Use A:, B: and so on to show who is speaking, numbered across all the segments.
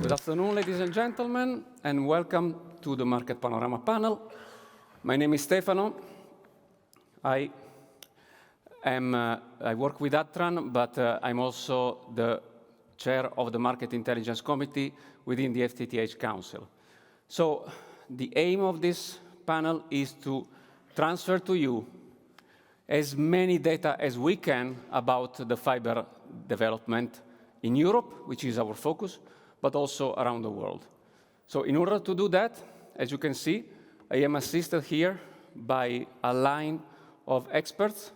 A: Good afternoon, ladies and gentlemen, and welcome to the Market Panorama panel. My name is Stefano. I work with Atran, but I'm also the chair of the Market Intelligence Committee within the FTTH Council. So the aim of this panel is to transfer to you as many data as we can about the fiber development in Europe, which is our focus, but also around the world. So in order to do that, as you can see, I am assisted here by a line of experts.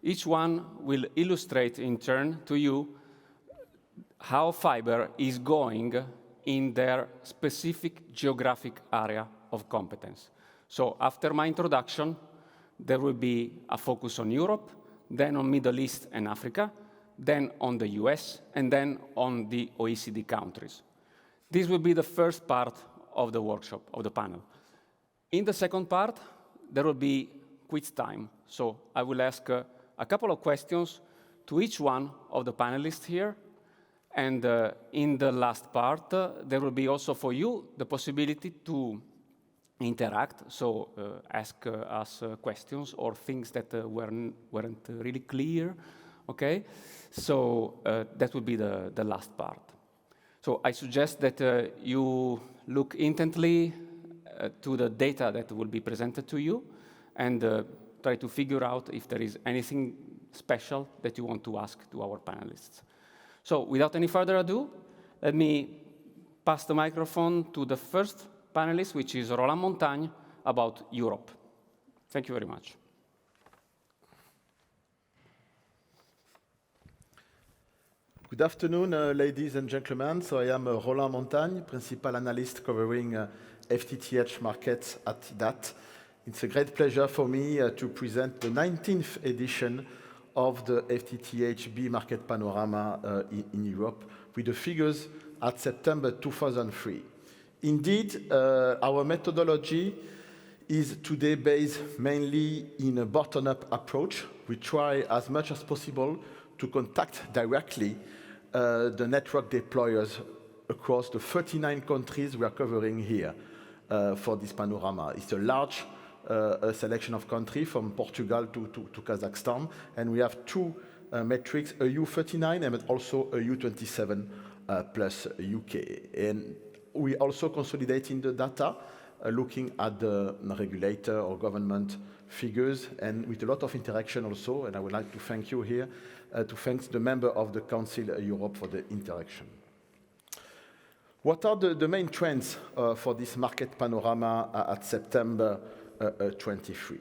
A: Each one will illustrate in turn to you how fiber is going in their specific geographic area of competence. So after my introduction, there will be a focus on Europe, then on Middle East and Africa, then on the US, and then on the OECD countries. This will be the first part of the workshop, of the panel. In the second part, there will be quiz time. So I will ask a couple of questions to each one of the panelists here. And in the last part, there will be also for you the possibility to interact, so ask us questions or things that weren't really clear, okay? So that will be the last part. So I suggest that you look intently to the data that will be presented to you and try to figure out if there is anything special that you want to ask to our panelists. So without any further ado, let me pass the microphone to the first panelist, which is Roland Montagne, about Europe. Thank you very much.
B: Good afternoon, ladies and gentlemen. So I am Roland Montagne, Principal Analyst covering FTTH markets at IDATE. It's a great pleasure for me to present the 19th edition of the FTTH Market Panorama in Europe with the figures at September 2003. Indeed, our methodology is today based mainly in a bottom-up approach. We try as much as possible to contact directly the network deployers across the 39 countries we are covering here for this panorama. It's a large selection of countries from Portugal to Kazakhstan, and we have two metrics, EU39 and also EU27 plus UK. And we also consolidating the data, looking at the regulator or government figures, and with a lot of interaction also. And I would like to thank you here, to thank the member of the Council Europe for the interaction. What are the main trends for this market panorama at September 23?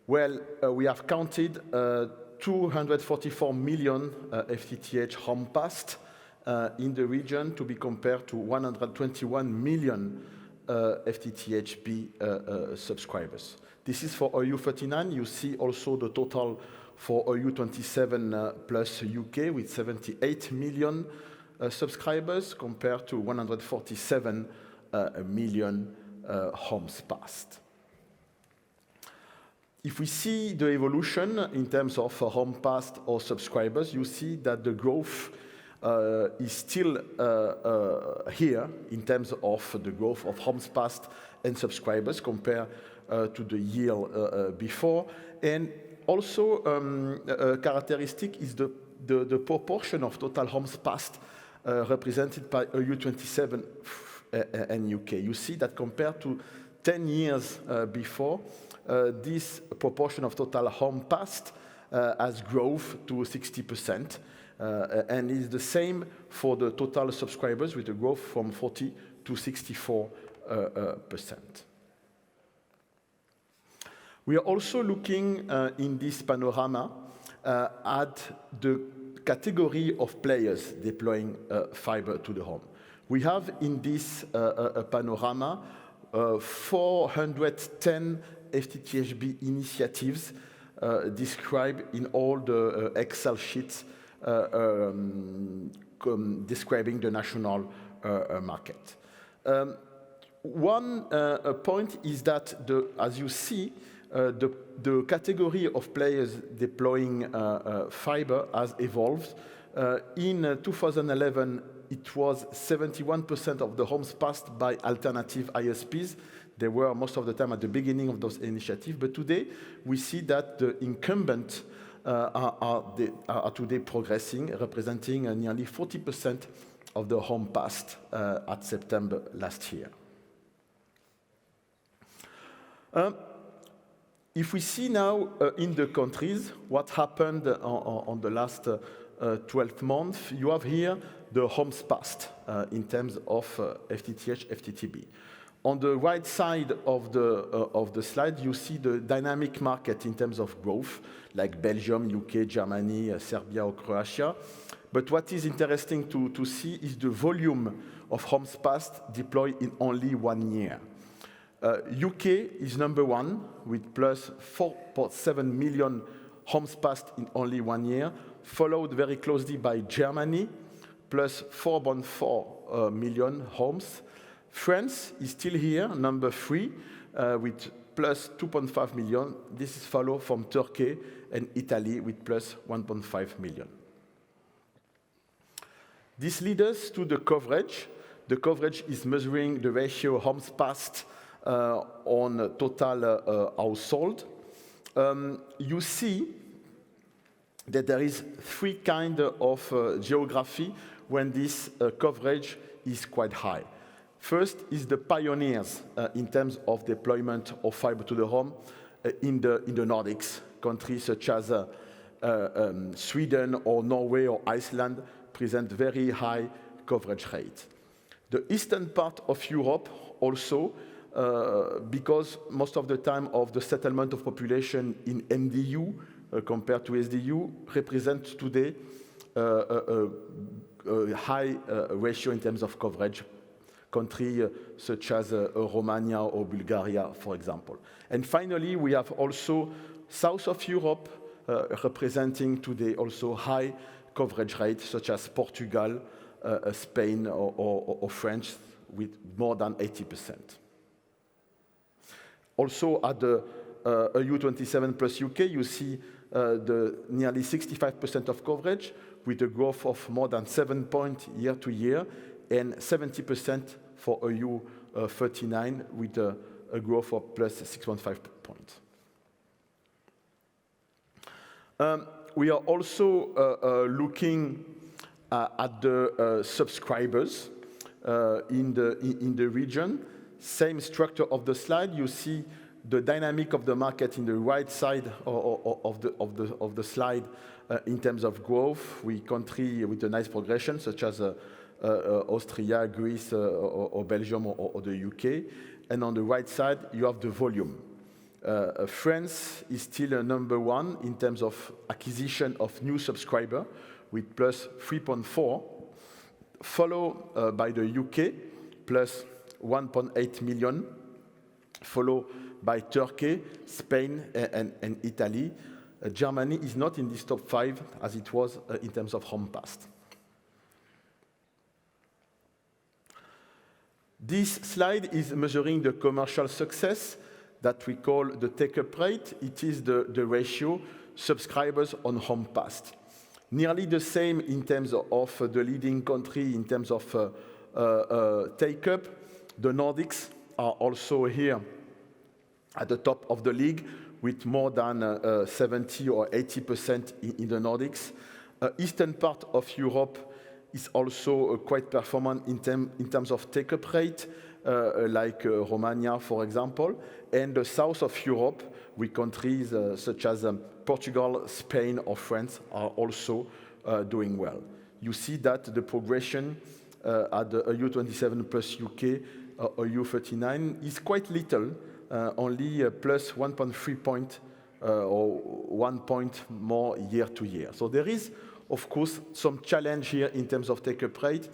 B: Well, we have counted 244 million FTTH home passed in the region, to be compared to 121 million FTTHB subscribers. This is for EU39. You see also the total for EU27 plus UK with 78 million subscribers compared to 147 million homes passed. If we see the evolution in terms of home passed or subscribers, you see that the growth is still here in terms of the growth of homes passed and subscribers compared to the year before. And also a characteristic is the proportion of total homes passed represented by EU27 and UK. You see that compared to 10 years before, this proportion of total home passed has grown to 60%. And is the same for the total subscribers with a growth from 40 to 64%. We are also looking in this panorama at the category of players deploying fiber to the home. We have in this panorama 410 FTTHB initiatives described in all the Excel sheets describing the national market. One point is that, as you see, the category of players deploying fiber has evolved. In 2011, it was 71% of the homes passed by alternative ISPs. They were most of the time at the beginning of those initiatives, but today we see that the incumbents are today progressing, representing nearly 40% of the home passed at September last year. If we see now in the countries what happened on the last 12 months, you have here the homes passed in terms of FTTH, FTTB. On the right side of the slide, you see the dynamic market in terms of growth, like Belgium, UK, Germany, Serbia, or Croatia. But what is interesting to see is the volume of homes passed deployed in only 1 year. UK is number one with plus 4.7 million homes passed in only 1 year, followed very closely by Germany, plus 4.4 million homes. France is still here, number 3, with plus 2.5 million. This is followed from Turkey and Italy with plus 1.5 million. This leads us to the coverage. The coverage is measuring the ratio of homes passed on total household. You see that there is 3 kinds of geography when this coverage is quite high. First is the pioneers in terms of deployment of fiber to the home in the Nordics. Countries such as Sweden or Norway or Iceland present very high coverage rate. The eastern part of Europe also, because most of the time of the settlement of population in MDU compared to SDU represents today a high ratio in terms of coverage. Countries such as Romania or Bulgaria, for example. And finally, we have also south of Europe representing today also high coverage rates, such as Portugal, Spain, or France, with more than 80%. Also, at the EU27 plus UK, you see the nearly 65% of coverage, with a growth of more than 7 points year to year, and 70% for EU39, with a growth of plus 6.5 points. We are also looking at the subscribers in the region. Same structure of the slide. You see the dynamic of the market in the right side of the slide in terms of growth. We country with a nice progression, such as Austria, Greece, or Belgium, or the UK. And on the right side, you have the volume. France is still number 1 in terms of acquisition of new subscribers, with plus 3.4, followed by the UK, plus 1.8 million, followed by Turkey, Spain, and Italy. Germany is not in this top 5 as it was in terms of home passed. This slide is measuring the commercial success that we call the take-up rate. It is the ratio subscribers on home passed. Nearly the same in terms of the leading country in terms of take-up. The Nordics are also here at the top of the league with more than 70 or 80% in the Nordics. Eastern part of Europe is also quite performant in terms of take-up rate, like Romania, for example. And the south of Europe, with countries such as Portugal, Spain, or France are also doing well. You see that the progression at the EU27 plus UK or EU39 is quite little, only plus 1.3 point or 1 point more year to year. So there is, of course, some challenge here in terms of take-up rate,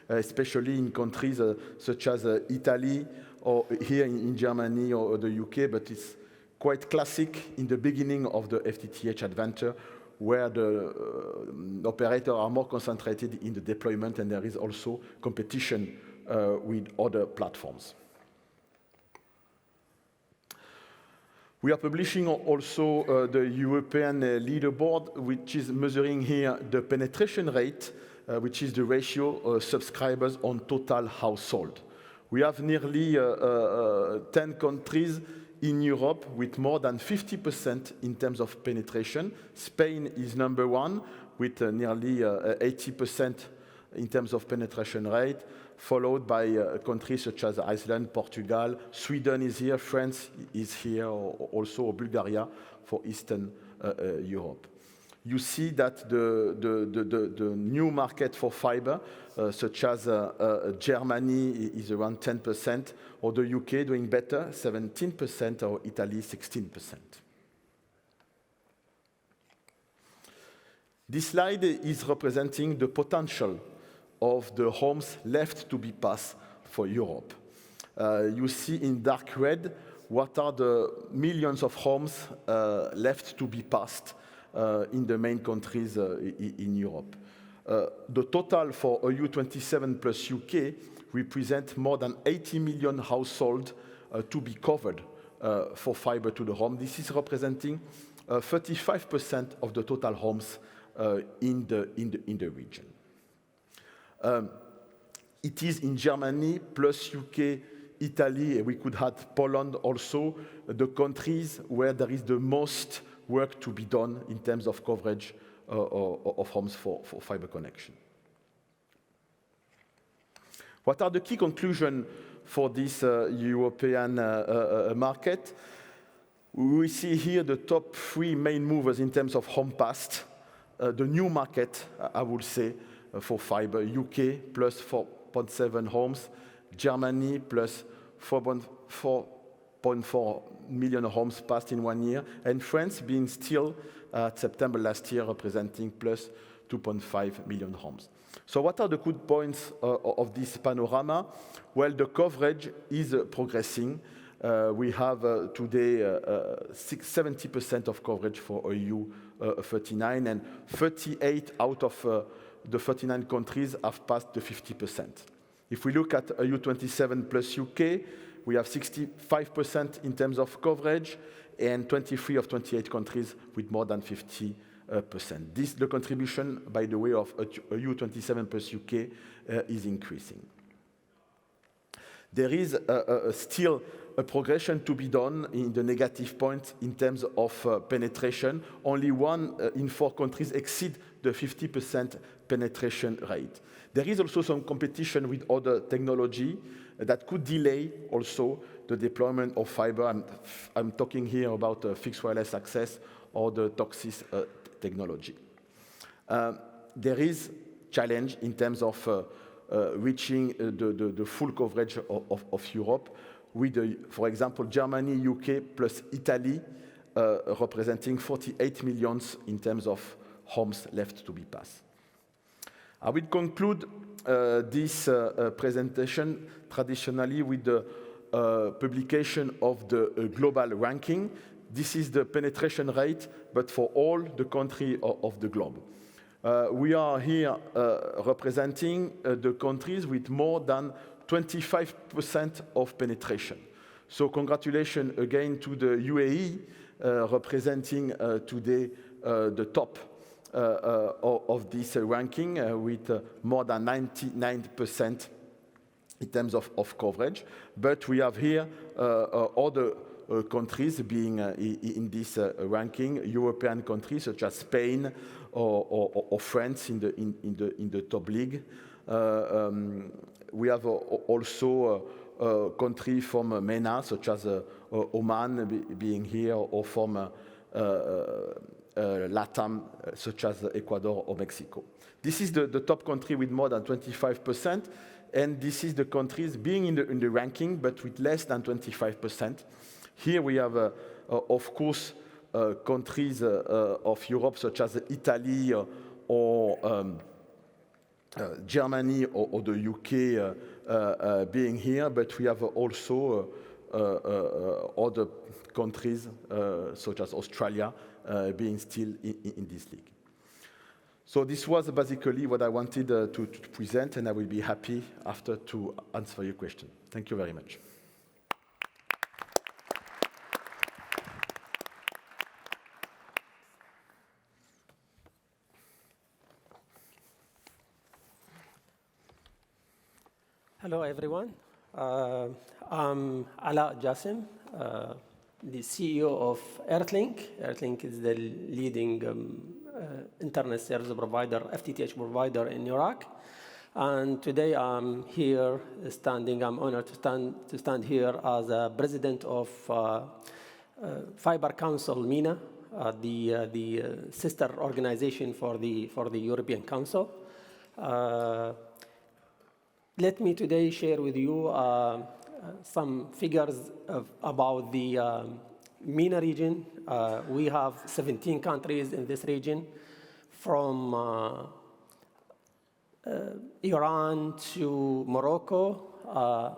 B: especially in countries such as Italy or here in Germany or the UK, but it's quite classic in the beginning of the FTTH adventure, where the operators are more concentrated in the deployment, and there is also competition with other platforms. We are publishing also the European leaderboard, which is measuring here the penetration rate which is the ratio of subscribers on total household. We have nearly 10 countries in Europe with more than 50% in terms of penetration. Spain is number one with nearly 80% in terms of penetration rate, followed by countries such as Iceland, Portugal, Sweden is here, France is here, also Bulgaria for Eastern Europe. You see that the new market for fiber, such as Germany is around 10%, or the UK doing better, 17%, or Italy, 16%. This slide is representing the potential of the homes left to be passed for Europe. You see in dark red what are the millions of homes left to be passed in the main countries in Europe. The total for EU27 plus UK represent more than 80 million households to be covered for fiber to the home. This is representing 35% of the total homes in the region. It is in Germany plus UK, Italy, and we could add Poland also, the countries where there is the most work to be done in terms of coverage of homes for fiber connection. What are the key conclusions for this European market? We see here the top three main movers in terms of home passed. The new market, I would say, for fiber, UK plus 4.7 homes, Germany plus 4.4 million homes passed in 1 year, and France being still at September last year representing plus 2.5 million homes. So what are the good points of this panorama? Well, the coverage is progressing. We have today 70% of coverage for EU 39, and 38 out of the 39 countries have passed the 50%. If we look at EU 27 plus UK, we have 65% in terms of coverage, and 23 of 28 countries with more than 50%. The contribution, by the way, of EU 27 plus UK is increasing. There is still a progression to be done in the negative point in terms of penetration. Only 1 in 4 countries exceed the 50% penetration rate. There is also some competition with other technology that could delay also the deployment of fiber. I'm talking here about fixed wireless access or the DOCSIS technology. There is challenge in terms of reaching the full coverage of Europe with, for example, Germany, UK plus Italy representing 48 million in terms of homes left to be passed. I will conclude this presentation traditionally with the publication of the global ranking. This is the penetration rate, but for all the countries of the globe. We are here representing the countries with more than 25% of penetration. So congratulations again to the UAE representing today the top of this ranking with more than 99% in terms of coverage. But we have here other countries being in this ranking, European countries such as Spain or France in the top league. We have also a country from MENA such as Oman being here, or from LATAM such as Ecuador or Mexico. This is the top country with more than 25%, and this is the countries being in the ranking but with less than 25%. Here we have, of course, countries of Europe such as Italy or Germany or the UK being here, but we have also other countries such as Australia being still in this league. So this was basically what I wanted to present, and I will be happy after to answer your question. Thank you very much.
C: Hello, everyone. I'm Alaa Jasim, the CEO of Earthlink. Earthlink is the leading internet service provider, FTTH provider in Iraq. And today I'm here I'm honored to stand here as a president of Fibre Council, MENA, the sister organization for the European Council. Let me today share with you some figures about the MENA region. We have 17 countries in this region, from Iran to Morocco,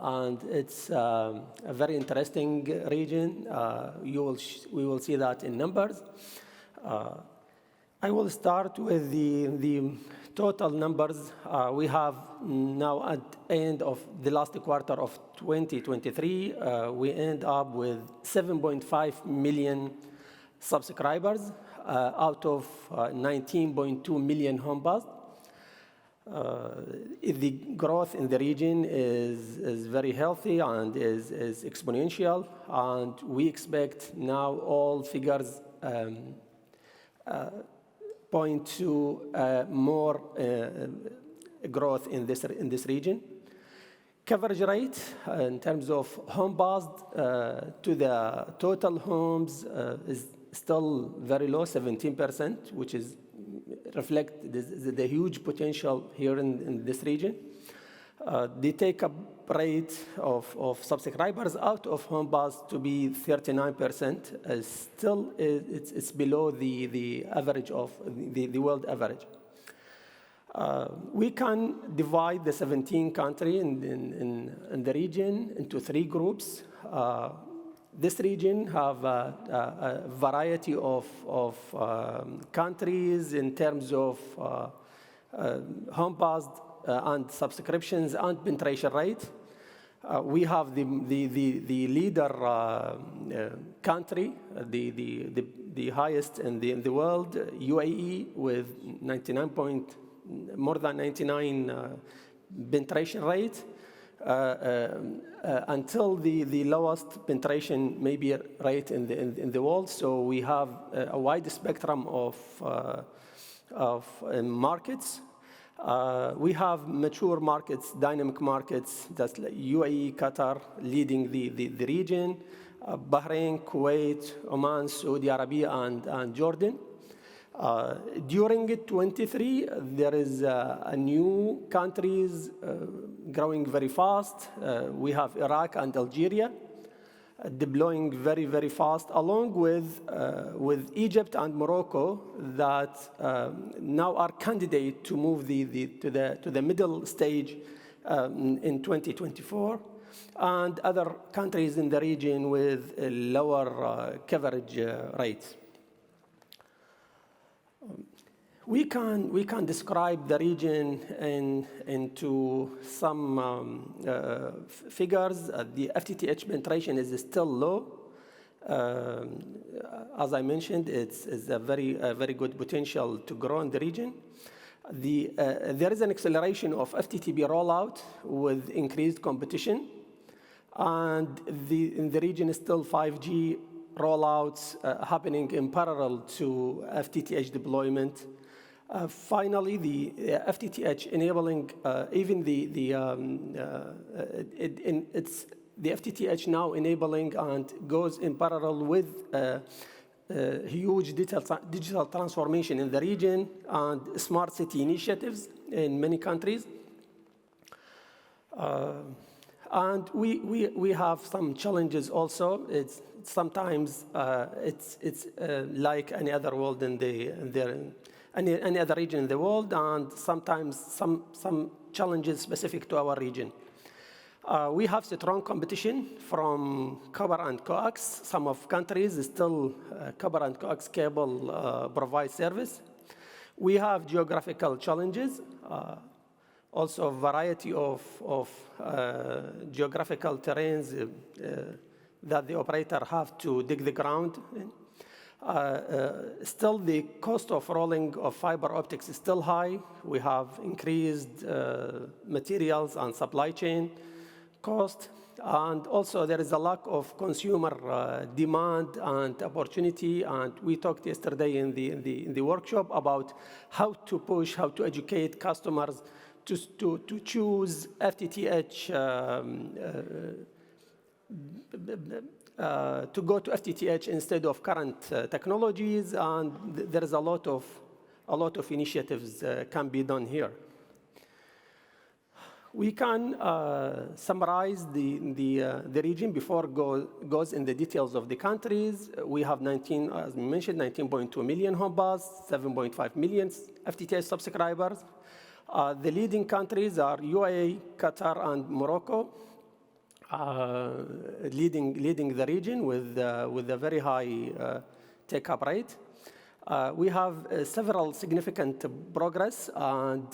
C: and it's a very interesting region. We will see that in numbers. I will start with the total numbers. We have now at the end of the last quarter of 2023, we end up with 7.5 million subscribers out of 19.2 million home passed. The growth in the region is very healthy and is exponential, and we expect now all figures point to more growth in this region. Coverage rate in terms of home passed to the total homes is still very low, 17%, which is reflect the huge potential here in this region. The take-up rate of subscribers out of home passed to be 39%. Still, it's below the average of the world average. We can divide the 17 countries in the region into 3 groups. This region have a variety of countries in terms of home passed and subscriptions and penetration rate. We have the leader country, the highest in the world, UAE, with more than 99 penetration rate, until the lowest penetration maybe rate in the world. So we have a wide spectrum of markets. We have mature markets, dynamic markets, that's like UAE, Qatar, leading the region, Bahrain, Kuwait, Oman, Saudi Arabia, and Jordan. During 23, there is a new countries growing very fast. We have Iraq and Algeria deploying very, very fast, along with Egypt and Morocco that now are candidate to move to the middle stage in 2024, and other countries in the region with lower coverage rates. We can describe the region into some figures. The FTTH penetration is still low. As I mentioned, it's a very good potential to grow in the region. There is an acceleration of FTTB rollout with increased competition, and in the region is still 5G rollouts happening in parallel to FTTH deployment. Finally, the FTTH enabling even it's the FTTH now enabling and goes in parallel with huge digital transformation in the region and smart city initiatives in many countries. And we have some challenges also. Sometimes it's like any other world any other region in the world, and sometimes some challenges specific to our region. We have strong competition from copper and coax. Some of countries still copper and coax cable provide service. We have geographical challenges, also a variety of geographical terrains that the operator have to dig the ground in. Still, the cost of rolling of fiber optics is still high. We have increased materials and supply chain cost. And also, there is a lack of consumer demand and opportunity. And we talked yesterday in the workshop about how to push, how to educate customers to choose FTTH, to go to FTTH instead of current technologies. And there is a lot of initiatives can be done here. We can summarize the region before goes in the details of the countries. We have 19, as we mentioned, 19.2 million home bus, 7.5 million FTTH subscribers. The leading countries are UAE, Qatar, and Morocco, leading the region with a very high take-up rate. We have several significant progress, and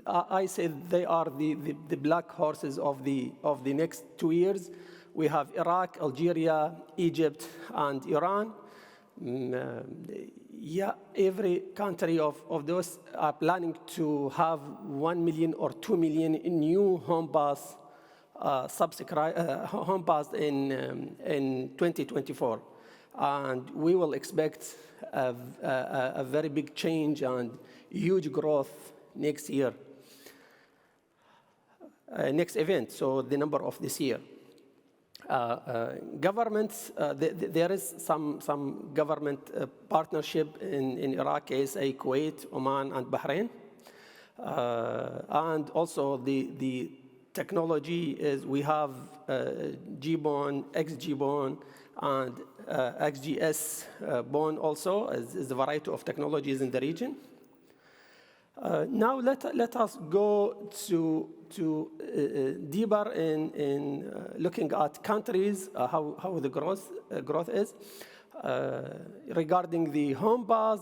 C: I say they are the black horses of the next 2 years. We have Iraq, Algeria, Egypt, and Iran. Every country of those are planning to have 1 million or 2 million new home bus in 2024. And we will expect a very big change and huge growth next year, next event, so the number of this year. Governments, there is some government partnership in Iraq, KSA, Kuwait, Oman, and Bahrain. And also the technology is we have GBON, XGBON, and XGS bone also is a variety of technologies in the region. Now let us go to deeper in looking at countries, how the growth is. Regarding the home bus,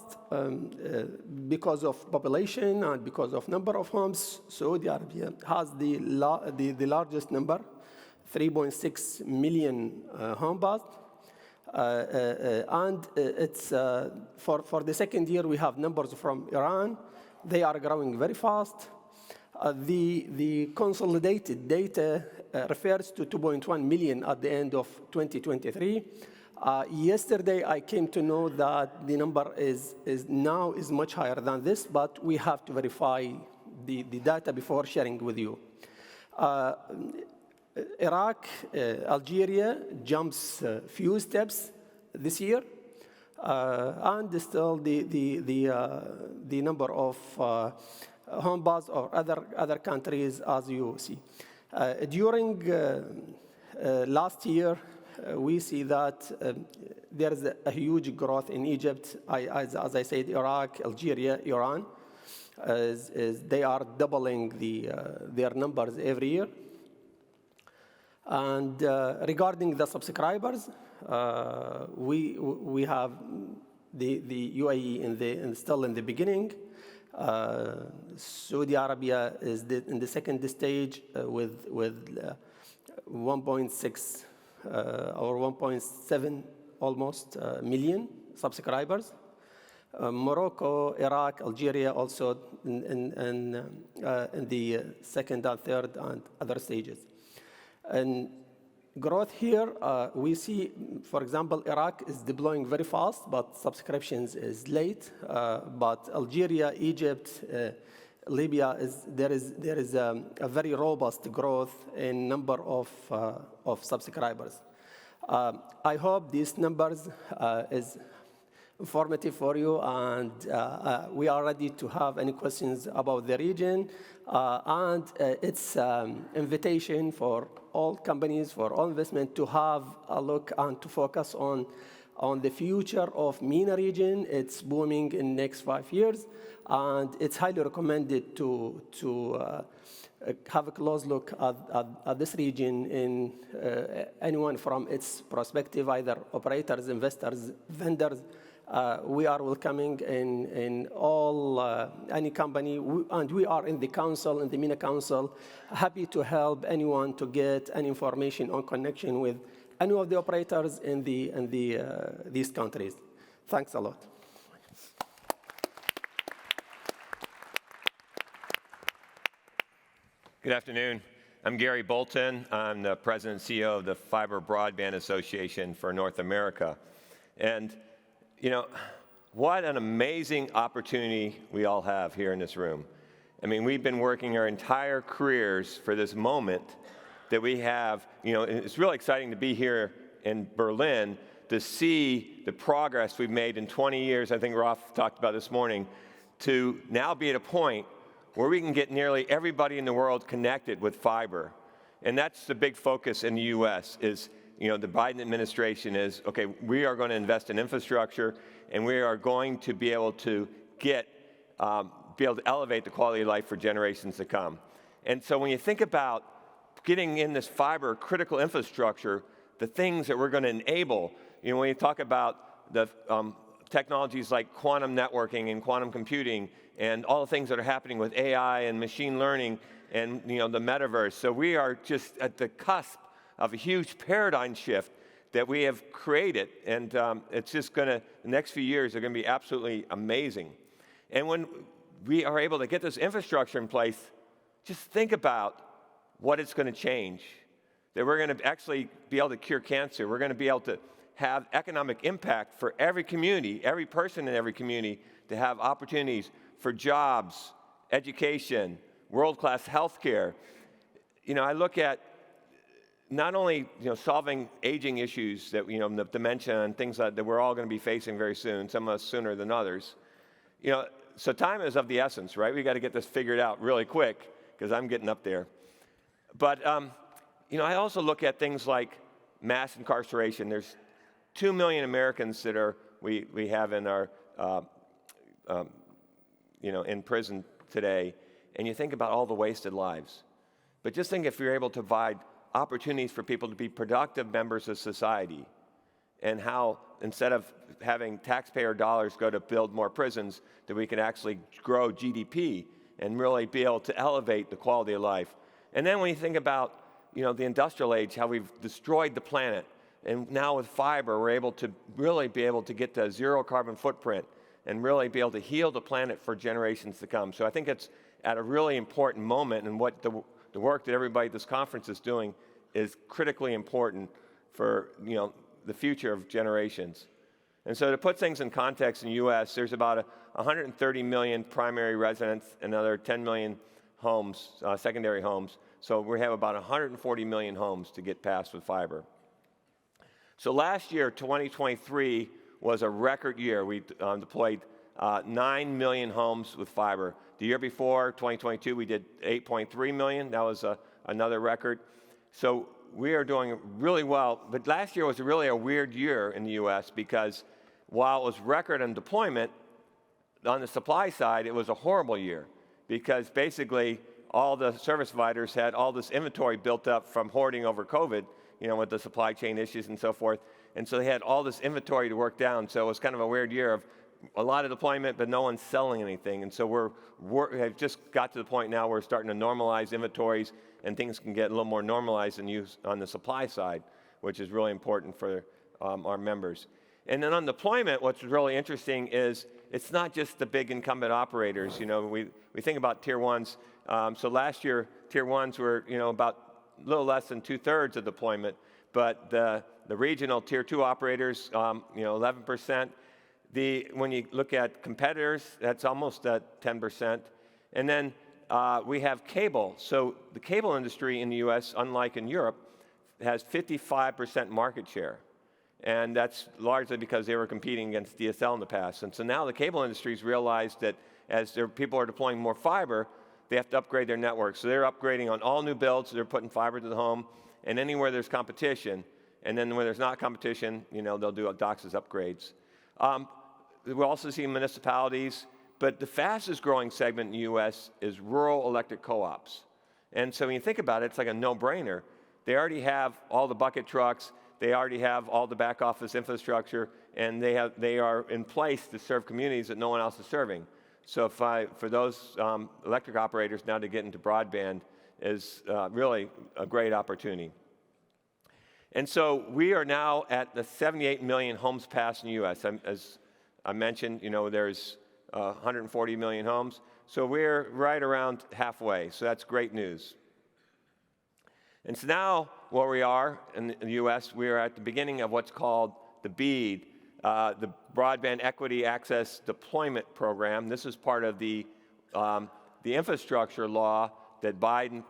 C: because of population and because of number of homes, Saudi Arabia has the largest number, 3.6 million home bus. And it's for the second year we have numbers from Iran. They are growing very fast. The consolidated data refers to 2.1 million at the end of 2023. Yesterday I came to know that the number is much higher than this, but we have to verify the data before sharing with you. Iraq, Algeria jumps few steps this year, and still the number of home bus or other countries, as you see. During last year, we see that there is a huge growth in Egypt. As I said, Iraq, Algeria, Iran, they are doubling their numbers every year. And regarding the subscribers, we have the UAE still in the beginning. Saudi Arabia is in the second stage with 1.6 or 1.7 almost million subscribers. Morocco, Iraq, Algeria also in the second and third and other stages. And growth here, we see, for example, Iraq is deploying very fast, but subscriptions is late. But Algeria, Egypt, Libya, there is a very robust growth in number of subscribers. I hope these numbers is informative for you, and we are ready to have any questions about the region. And it's invitation for all companies, for all investment to have a look and to focus on the future of MENA region. It's booming in next 5 years, and it's highly recommended to have a close look at this region in anyone from its perspective, either operators, investors, vendors. We are welcoming in all any company, and we are in the council, in the MENA Council, happy to help anyone to get any information on connection with any of the operators in these countries. Thanks a lot.
D: Good afternoon. I'm Gary Bolton. I'm the President and CEO of the Fibre Broadband Association for North America. And, you know, what an amazing opportunity we all have here in this room. I mean, we've been working our entire careers for this moment that we have. You know, it's really exciting to be here in Berlin to see the progress we've made in 20 years, I think Rolf talked about this morning, to now be at a point where we can get nearly everybody in the world connected with fiber. And that's the big focus in the US is, you know, the Biden administration is, okay, we are going to invest in infrastructure and we are going to be able to be able to elevate the quality of life for generations to come. And so when you think about getting in this fiber critical infrastructure, the things that we're going to enable, you know, when you talk about the technologies like quantum networking and quantum computing and all the things that are happening with AI and machine learning and, you know, the metaverse. So we are just at the cusp of a huge paradigm shift that we have created, and it's just going to, the next few years are going to be absolutely amazing. And when we are able to get this infrastructure in place, just think about what it's going to change. That we're going to actually be able to cure cancer. We're going to be able to have economic impact for every community, every person in every community, to have opportunities for jobs, education, world-class healthcare. You know, I look at not only, you know, solving aging issues that, you know, the dementia and things that we're all going to be facing very soon, some of us sooner than others. You know, so time is of the essence, right? We got to get this figured out really quick because I'm getting up there. But, you know, I also look at things like mass incarceration. There's 2 million Americans that we have in our, you know, in prison today, and you think about all the wasted lives. But just think if you're able to provide opportunities for people to be productive members of society, and how instead of having taxpayer dollars go to build more prisons, that we can actually grow GDP and really be able to elevate the quality of life. And then when you think about, you know, the industrial age, how we've destroyed the planet, and now with fiber, we're able to really be able to get to a zero carbon footprint and really be able to heal the planet for generations to come. So I think it's at a really important moment, and what the work that everybody at this conference is doing is critically important for, you know, the future of generations. And so to put things in context, in the US, there's about 130 million primary residents and another 10 million homes, secondary homes. So we have about 140 million homes to get past with fiber. So last year, 2023, was a record year. We deployed 9 million homes with fiber. The year before, 2022, we did 8.3 million. That was another record. So we are doing really well. But last year was really a weird year in the US because while it was record in deployment, on the supply side, it was a horrible year because basically all the service providers had all this inventory built up from hoarding over COVID, you know, with the supply chain issues and so forth. And so they had all this inventory to work down. So it was kind of a weird year of a lot of deployment, but no one's selling anything. And so we have just got to the point now where we're starting to normalize inventories and things can get a little more normalized and used on the supply side, which is really important for our members. And then on deployment, what's really interesting is it's not just the big incumbent operators. You know, we think about tier ones. So last year, tier ones were, you know, about a little less than 2/3 of deployment, but the regional tier two operators, you know, 11%. When you look at competitors, that's almost at 10%. And then we have cable. So the cable industry in the US, unlike in Europe, has 55% market share. And that's largely because they were competing against DSL in the past. And so now the cable industry's realized that as people are deploying more fiber, they have to upgrade their network. So they're upgrading on all new builds, they're putting fiber to the home, and anywhere there's competition, and then when there's not competition, you know, they'll do DOCSIS upgrades. We'll also see municipalities, but the fastest growing segment in the US is rural electric co-ops. And so when you think about it, it's like a no-brainer. They already have all the bucket trucks, they already have all the back office infrastructure, and they are in place to serve communities that no one else is serving. So for those electric operators now to get into broadband is really a great opportunity. And so we are now at the 78 million homes passed in the US. As I mentioned, there's 140 million homes. So we're right around halfway. So that's great news. And so now where we are in the U.S., we are at the beginning of what's called the BEAD, the Broadband Equity Access Deployment Program. This is part of the infrastructure law that Biden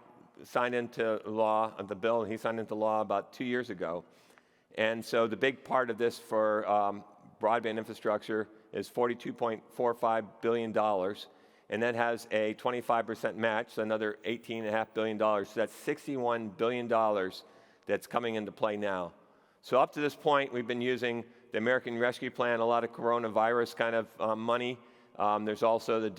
D: signed into law, the bill he signed into law about 2 years ago. And so the big part of this for broadband infrastructure is $42.45 billion. And that has a 25% match, so another $18.5 billion. So that's $61 billion that's coming into play now. So up to this point, we've been using the American Rescue Plan, a lot of coronavirus kind of money. There's also the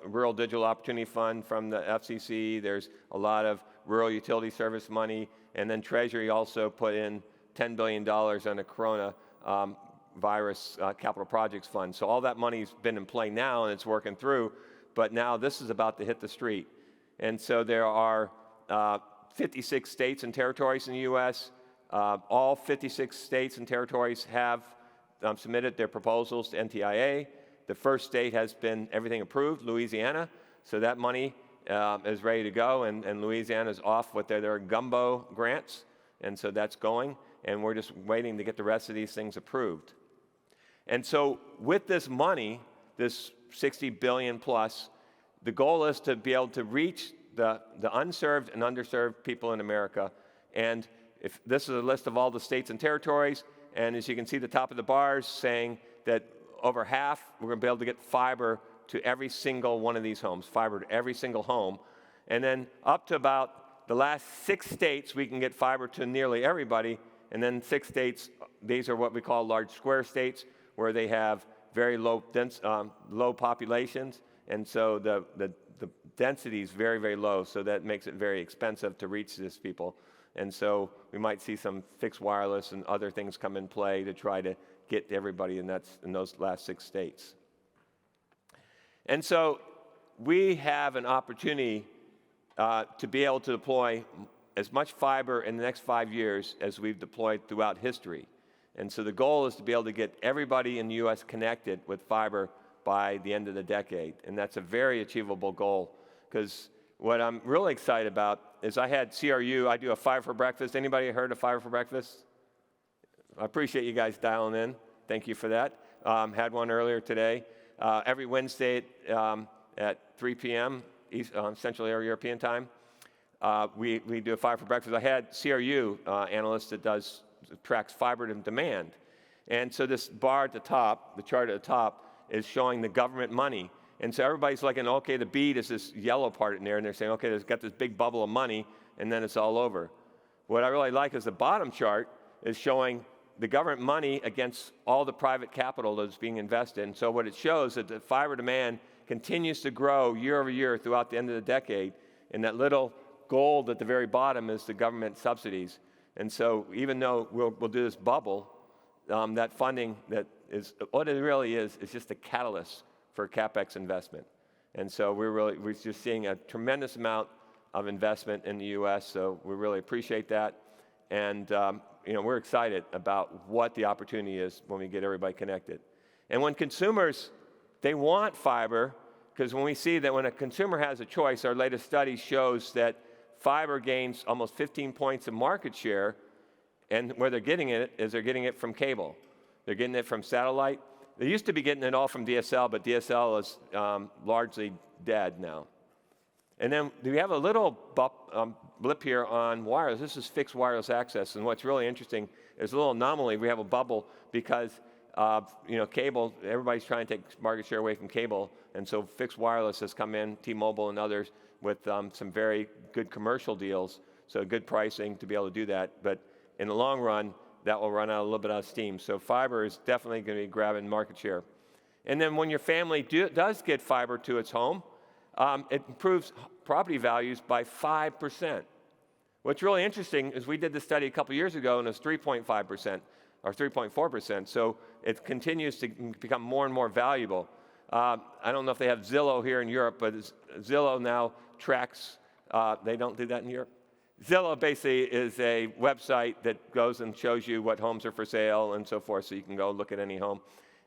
D: Rural Digital Opportunity Fund from the FCC. There's a lot of rural utility service money. And then Treasury also put in $10 billion on the coronavirus capital projects fund. So all that money's been in play now, and it's working through. But now this is about to hit the street. And so there are 56 states and territories in the U.S. All 56 states and territories have submitted their proposals to NTIA. The first state has been everything approved, Louisiana. So that money is ready to go, and Louisiana's off with their gumbo grants. And so that's going, and we're just waiting to get the rest of these things approved. And so with this money, this 60 billion plus, the goal is to be able to reach the unserved and underserved people in America. And if this is a list of all the states and territories, and as you can see the top of the bars saying that over half, we're going to be able to get fiber to every single one of these homes, fiber to every single home. And then up to about the last 6 states, we can get fiber to nearly everybody. And then 6 states, these are what we call large square states, where they have very low populations, and so the density is very, very low, so that makes it very expensive to reach these people. And so we might see some fixed wireless and other things come in play to try to get everybody in those last 6 states. And so we have an opportunity to be able to deploy as much fiber in the next 5 years as we've deployed throughout history. And so the goal is to be able to get everybody in the U.S. connected with fiber by the end of the decade. And that's a very achievable goal, because what I'm really excited about is I had CRU, I do a Fiber for Breakfast. Anybody heard of Fiber for Breakfast? I appreciate you guys dialing in. Thank you for that. Had one earlier today. Every Wednesday at 3 p.m. Central European time, we do a Fiber for Breakfast. I had CRU analyst that tracks fiber demand. And so this bar at the top, the chart at the top, is showing the government money. And so everybody's like, okay, the bead is this yellow part in there, and they're saying, okay, there's got this big bubble of money, and then it's all over. What I really like is the bottom chart is showing the government money against all the private capital that's being invested. And so what it shows is that the fiber demand continues to grow year over year throughout the end of the decade, and that little gold at the very bottom is the government subsidies. And so even though we'll do this bubble, that funding that is, what it really is just a catalyst for CapEx investment. And so we're just seeing a tremendous amount of investment in the U.S., so we really appreciate that. And we're excited about what the opportunity is when we get everybody connected. And when consumers, they want fiber, because when we see that when a consumer has a choice, our latest study shows that fiber gains almost 15 points of market share, and where they're getting it is they're getting it from cable. They're getting it from satellite. They used to be getting it all from DSL, but DSL is largely dead now. And then we have a little blip here on wireless. This is fixed wireless access, and what's really interesting is a little anomaly. We have a bubble because cable, everybody's trying to take market share away from cable, and so fixed wireless has come in, T-Mobile and others, with some very good commercial deals, so good pricing to be able to do that. But in the long run, that will run out a little bit out of steam. So fiber is definitely going to be grabbing market share. And then when your family does get fiber to its home, it improves property values by 5%. What's really interesting is we did this study a couple years ago, and it was 3.5% or 3.4%. So it continues to become more and more valuable. I don't know if they have Zillow here in Europe, but Zillow now tracks, they don't do that in Europe? Zillow basically is a website that goes and shows you what homes are for sale and so forth, so you can go look at any home.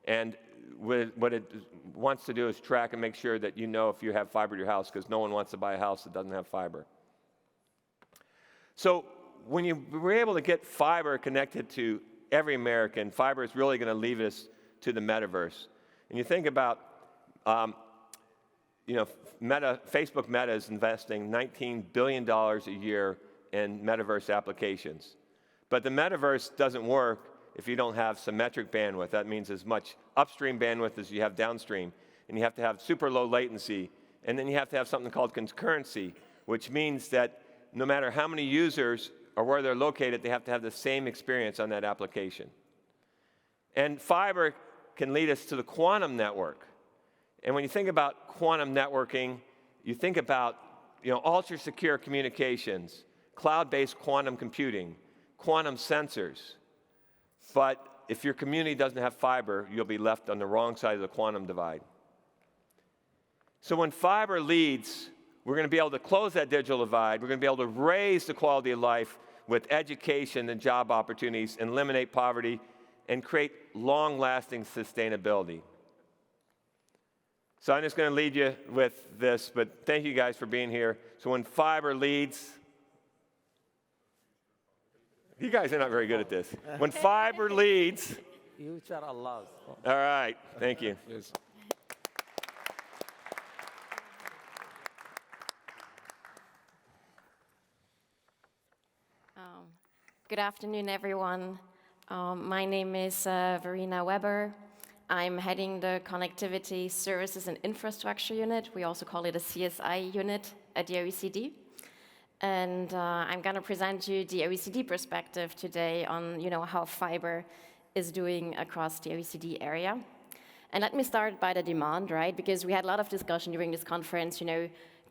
D: And what it wants to do is track and make sure that you know if you have fiber at your house, because no one wants to buy a house that doesn't have fiber. So when you were able to get fiber connected to every American, fiber is really going to lead us to the metaverse. And you think about, Facebook Meta is investing $19 billion a year in metaverse applications. But the metaverse doesn't work if you don't have symmetric bandwidth. That means as much upstream bandwidth as you have downstream. And you have to have super low latency. And then you have to have something called concurrency, which means that no matter how many users or where they're located, they have to have the same experience on that application. And fiber can lead us to the quantum network. And when you think about quantum networking, you think about ultra-secure communications, cloud-based quantum computing, quantum sensors. But if your community doesn't have fiber, you'll be left on the wrong side of the quantum divide. So when fiber leads, we're going to be able to close that digital divide. We're going to be able to raise the quality of life with education and job opportunities, and eliminate poverty, and create long-lasting sustainability. So I'm just going to lead you with this, but thank you guys for being here. So when fiber leads, you guys are not very good at this. When fiber leads,
C: Future Allah's.
D: all right, thank you.
A: Yes.
E: Good afternoon, everyone. My name is Verena Weber. I'm heading the Connectivity Services and Infrastructure Unit. We also call it a CSI unit at the OECD. And I'm going to present you the OECD perspective today on how fiber is doing across the OECD area. And let me start by the demand, right? Because we had a lot of discussion during this conference,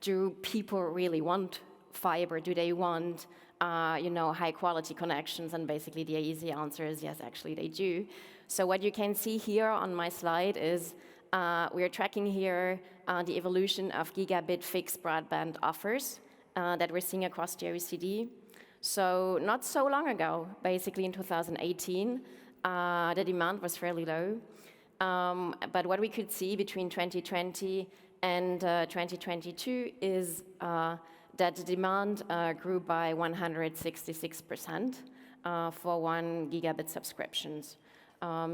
E: do people really want fiber? Do they want high quality connections? And basically the easy answer is yes, actually they do. So what you can see here on my slide is we are tracking here the evolution of gigabit fixed broadband offers that we're seeing across the OECD. So not so long ago, basically in 2018, the demand was fairly low. But what we could see between 2020 and 2022 is that the demand grew by 166% for 1 gigabit subscriptions.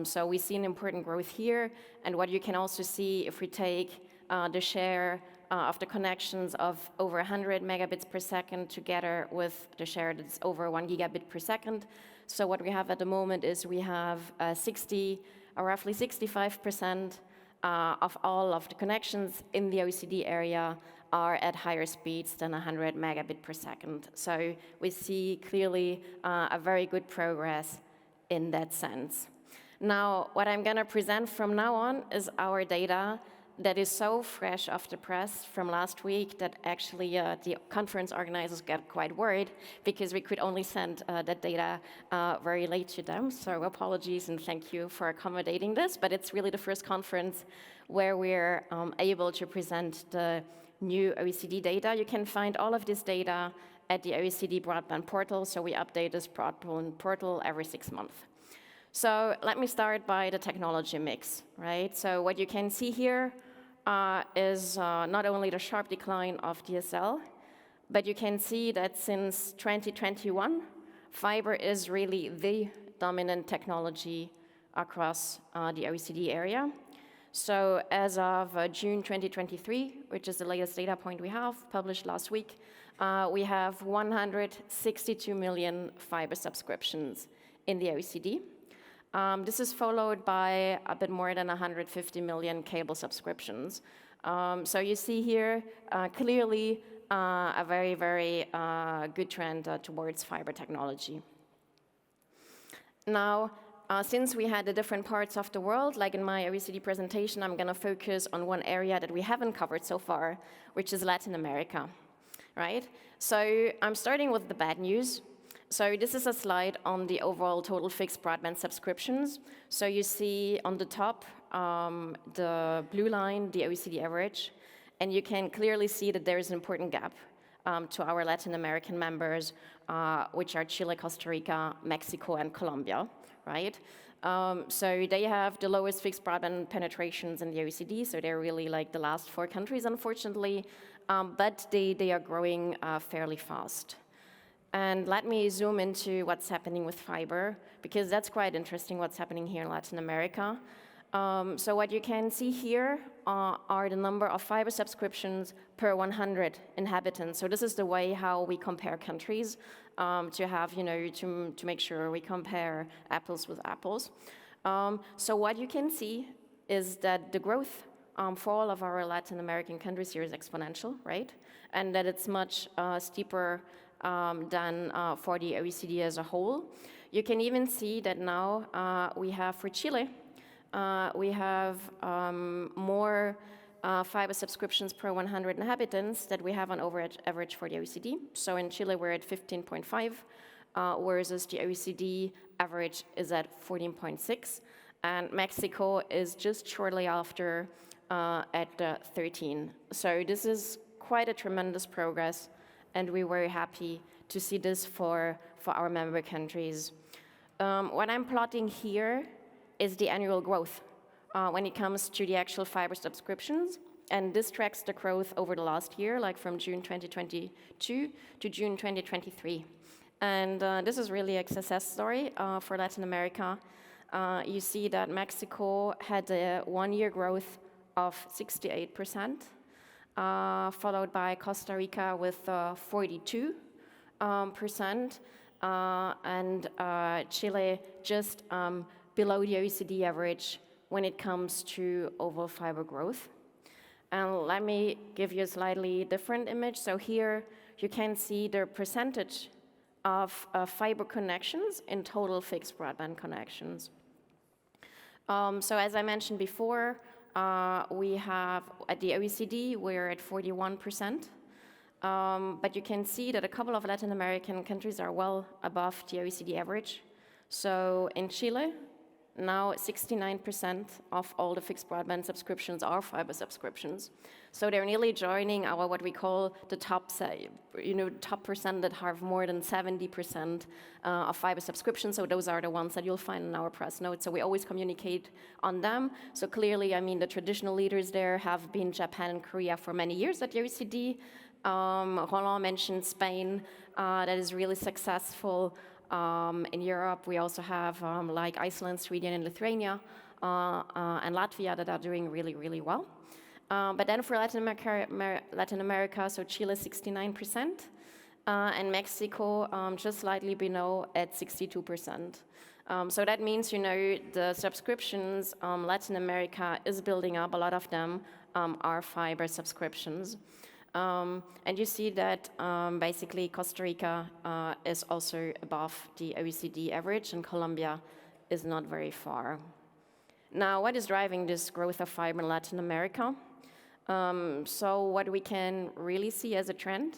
E: So we see an important growth here. And what you can also see if we take the share of the connections of over 100 megabits per second together with the share that's over 1 gigabit per second. So what we have at the moment is we have roughly 65% of all of the connections in the OECD area are at higher speeds than 100 megabit per second. So we see clearly a very good progress in that sense. Now, what I'm going to present from now on is our data that is so fresh off the press from last week that actually the conference organizers got quite worried because we could only send that data very late to them. So apologies and thank you for accommodating this, but it's really the first conference where we're able to present the new OECD data. You can find all of this data at the OECD Broadband portal, so we update this Broadband portal every 6 months. So let me start by the technology mix, right? So what you can see here is not only the sharp decline of DSL, but you can see that since 2021, fiber is really the dominant technology across the OECD area. So as of June 2023, which is the latest data point we have, published last week, we have 162 million fiber subscriptions in the OECD. This is followed by a bit more than 150 million cable subscriptions. So you see here clearly a very, very good trend towards fiber technology. Now, since we had the different parts of the world, like in my OECD presentation, I'm going to focus on one area that we haven't covered so far, which is Latin America, right? So I'm starting with the bad news. So this is a slide on the overall total fixed broadband subscriptions. So you see on the top, the blue line, the OECD average, and you can clearly see that there is an important gap to our Latin American members, which are Chile, Costa Rica, Mexico, and Colombia, right? So they have the lowest fixed broadband penetrations in the OECD, so they're really like the last 4 countries, unfortunately, but they are growing fairly fast. And let me zoom into what's happening with fiber, because that's quite interesting what's happening here in Latin America. So what you can see here are the number of fiber subscriptions per 100 inhabitants. So this is the way how we compare countries to have, to make sure we compare apples with apples. So what you can see is that the growth for all of our Latin American countries here is exponential, right? And that it's much steeper than for the OECD as a whole. You can even see that now we have for Chile, we have more fiber subscriptions per 100 inhabitants that we have on average for the OECD. So in Chile, we're at 15.5, whereas the OECD average is at 14.6. And Mexico is just shortly after at 13. So this is quite a tremendous progress, and we're very happy to see this for our member countries. What I'm plotting here is the annual growth when it comes to the actual fiber subscriptions, and this tracks the growth over the last year, like from June 2022 to June 2023. And this is really a success story for Latin America. You see that Mexico had a 1-year growth of 68%, followed by Costa Rica with 42%, and Chile just below the OECD average when it comes to overall fiber growth. And let me give you a slightly different image. So here you can see the percentage of fiber connections in total fixed broadband connections. So as I mentioned before, we have, at the OECD, we're at 41%. But you can see that a couple of Latin American countries are well above the OECD average. So in Chile, now 69% of all the fixed broadband subscriptions are fiber subscriptions. So they're nearly joining our, what we call the top, top percent that have more than 70% of fiber subscriptions. So those are the ones that you'll find in our press notes. So we always communicate on them. So clearly, I mean, the traditional leaders there have been Japan and Korea for many years at the OECD. Roland mentioned Spain, that is really successful. In Europe, we also have like Iceland, Sweden, and Lithuania, and Latvia that are doing really, really well. But then for Latin America, so Chile 69%, and Mexico just slightly below at 62%. So that means, the subscriptions Latin America is building up. A lot of them are fiber subscriptions. And you see that basically Costa Rica is also above the OECD average, and Colombia is not very far. Now, what is driving this growth of fiber in Latin America? So what we can really see as a trend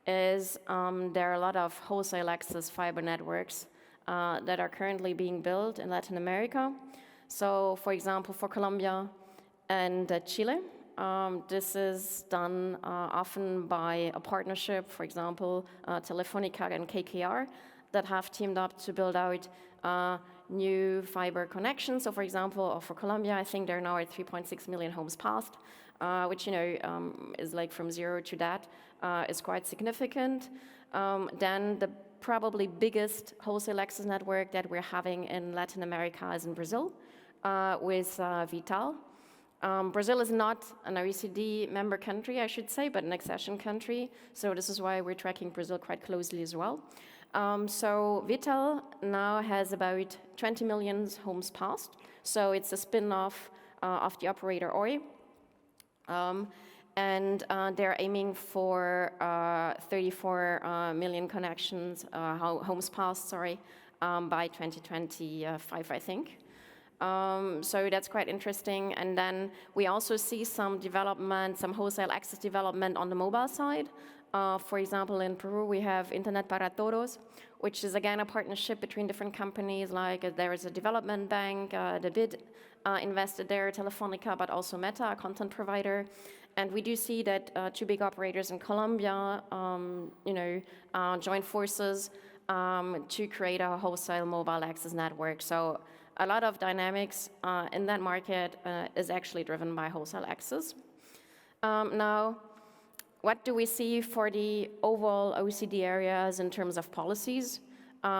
E: is there are a lot of wholesale access fiber networks that are currently being built in Latin America. So, for example, for Colombia and Chile, this is done often by a partnership, for example, Telefonica and KKR, that have teamed up to build out new fiber connections. So, for example, for Colombia, I think they're now at 3.6 million homes passed, which is like from zero to that is quite significant. Then the probably biggest wholesale access network that we're having in Latin America is in Brazil with Vital. Brazil is not an OECD member country, I should say, but an accession country. So this is why we're tracking Brazil quite closely as well. So Vital now has about 20 million homes passed. So it's a spin-off of the operator Oi. And they're aiming for 34 million connections, homes passed, by 2025, I think. So that's quite interesting. And then we also see some development, some wholesale access development on the mobile side. For example, in Peru, we have Internet para Todos, which is again a partnership between different companies. Like there is a development bank, the BID invested there, Telefonica, but also Meta, a content provider. And we do see that two big operators in Colombia, joined forces to create a wholesale mobile access network. So a lot of dynamics in that market is actually driven by wholesale access. Now, what do we see for the overall OECD areas in terms of policies? We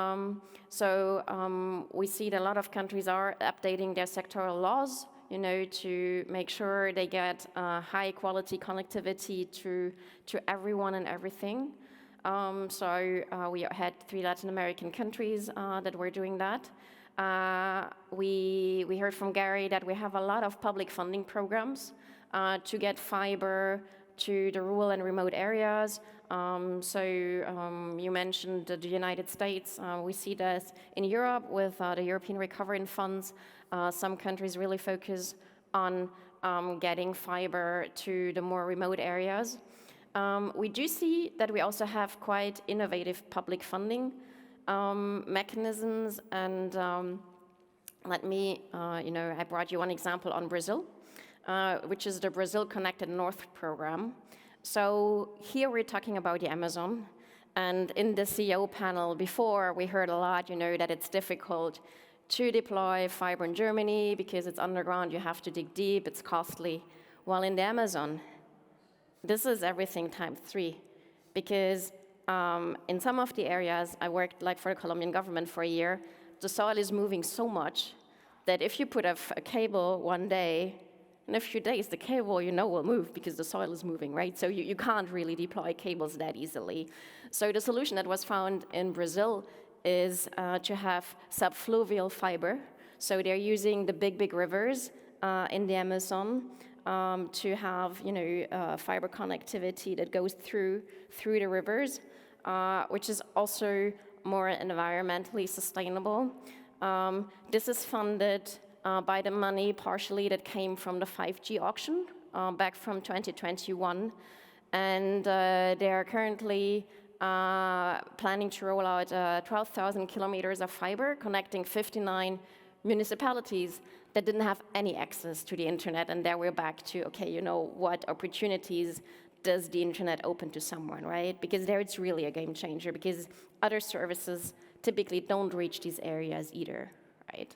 E: see that a lot of countries are updating their sectoral laws, to make sure they get high quality connectivity to everyone and everything. We had 3 Latin American countries that were doing that. We heard from Gary that we have a lot of public funding programs to get fiber to the rural and remote areas. You mentioned the United States. We see that in Europe with the European Recovery Funds. Some countries really focus on getting fiber to the more remote areas. We do see that we also have quite innovative public funding mechanisms, and I brought you one example on Brazil, which is the Brazil Connected North program. So here we're talking about the Amazon, and in the CEO panel before, we heard a lot, that it's difficult to deploy fiber in Germany because it's underground, you have to dig deep, it's costly. While in the Amazon, this is everything times 3, because in some of the areas, I worked for the Colombian government for a year, the soil is moving so much that if you put a cable one day, in a few days, the cable, will move because the soil is moving, right? So you can't really deploy cables that easily. So the solution that was found in Brazil is to have subfluvial fiber. So they're using the big rivers in the Amazon to have, fiber connectivity that goes through the rivers, which is also more environmentally sustainable. This is funded by the money partially that came from the 5G auction back from 2021. And they are currently planning to roll out 12,000 kilometers of fiber connecting 59 municipalities that didn't have any access to the internet. And there we're back to, okay, what opportunities does the internet open to someone, right? Because there it's really a game changer, because other services typically don't reach these areas either, right?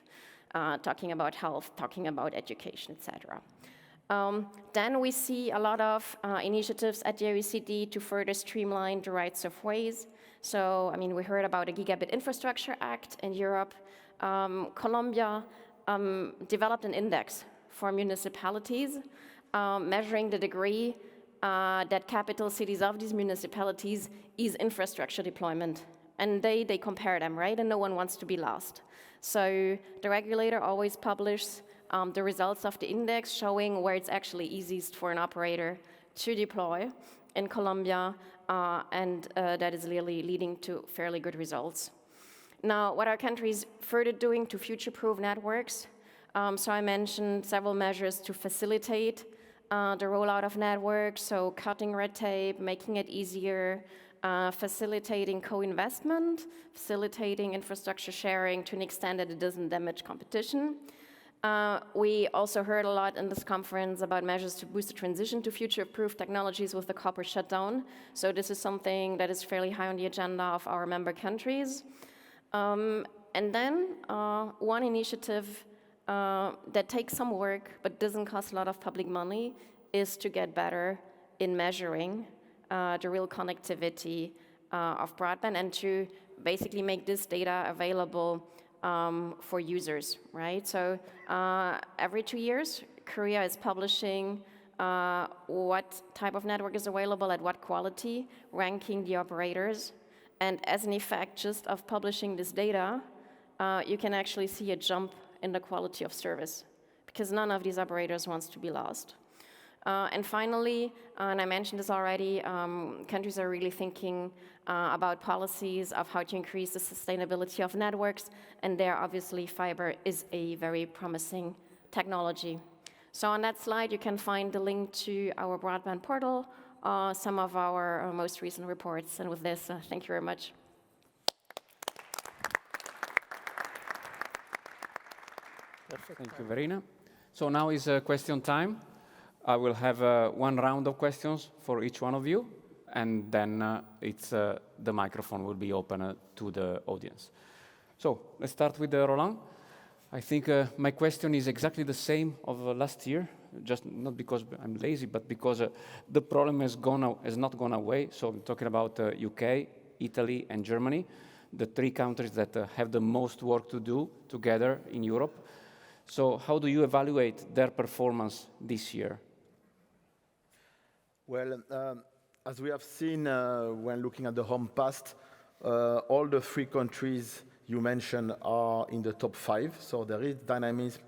E: Talking about health, talking about education, etc. Then we see a lot of initiatives at the OECD to further streamline the rights of ways. So, we heard about the Gigabit Infrastructure Act in Europe. Colombia developed an index for municipalities, measuring the degree that capital cities of these municipalities is infrastructure deployment. And they compare them, right? And no one wants to be last. So the regulator always publishes the results of the index showing where it's actually easiest for an operator to deploy in Colombia, and that is really leading to fairly good results. Now, what are countries further doing to future-proof networks? So I mentioned several measures to facilitate the rollout of networks, so cutting red tape, making it easier, facilitating co-investment, facilitating infrastructure sharing to an extent that it doesn't damage competition. We also heard a lot in this conference about measures to boost the transition to future-proof technologies with the copper shutdown. So this is something that is fairly high on the agenda of our member countries. And then one initiative that takes some work but doesn't cost a lot of public money is to get better in measuring the real connectivity of broadband and to basically make this data available for users, right? So every 2 years, Korea is publishing what type of network is available at what quality, ranking the operators. And as an effect just of publishing this data, you can actually see a jump in the quality of service because none of these operators wants to be lost. And finally, and I mentioned this already, countries are really thinking about policies of how to increase the sustainability of networks, and there obviously fiber is a very promising technology. So on that slide, you can find the link to our broadband portal, some of our most recent reports, and with this, thank you very much.
A: Thank you, Verena. So now is question time. I will have one round of questions for each one of you, and then the microphone will be open to the audience. So let's start with Roland. I think my question is exactly the same of last year, just not because I'm lazy, but because the problem has not gone away. So I'm talking about UK, Italy, and Germany, the three countries that have the most work to do together in Europe. So how do you evaluate their performance this year?
B: Well, as we have seen when looking at the home past, all the three countries you mentioned are in the top 5. So there is dynamism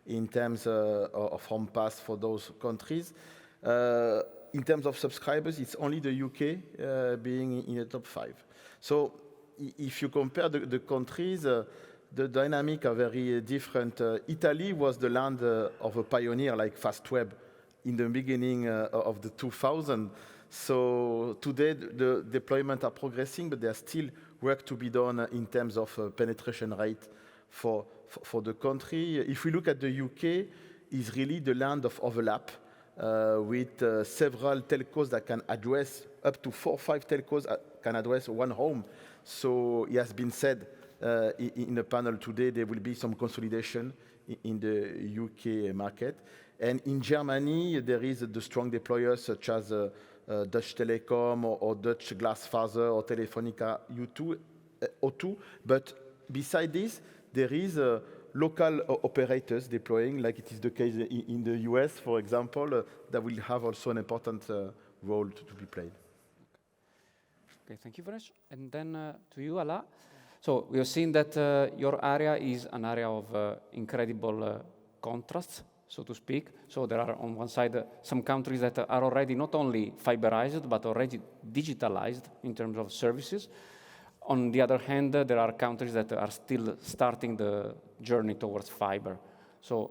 B: in terms of home pass for those countries. In terms of subscribers, it's only the UK being in the top 5. So if you compare the countries, the dynamic are very different. Italy was the land of a pioneer like Fastweb in the beginning of the 2000s. So today the deployment are progressing, but there's still work to be done in terms of penetration rate for the country. If we look at the UK, it's really the land of overlap with several telcos that can address up to 4 or 5 telcos can address one home. So it has been said in the panel today, there will be some consolidation in the UK market. And in Germany, there is the strong deployers such as Dutch Telekom or Dutch Glasfaser or Telefonica O2. But beside this, there is local operators deploying, like it is the case in the US, for example, that will have also an important role to be played.
A: Okay, thank you very much. And then to you, Alaa. So we have seen that your area is an area of incredible contrasts, so to speak. So there are on one side some countries that are already not only fiberized, but already digitalized in terms of services. On the other hand, there are countries that are still starting the journey towards fiber. So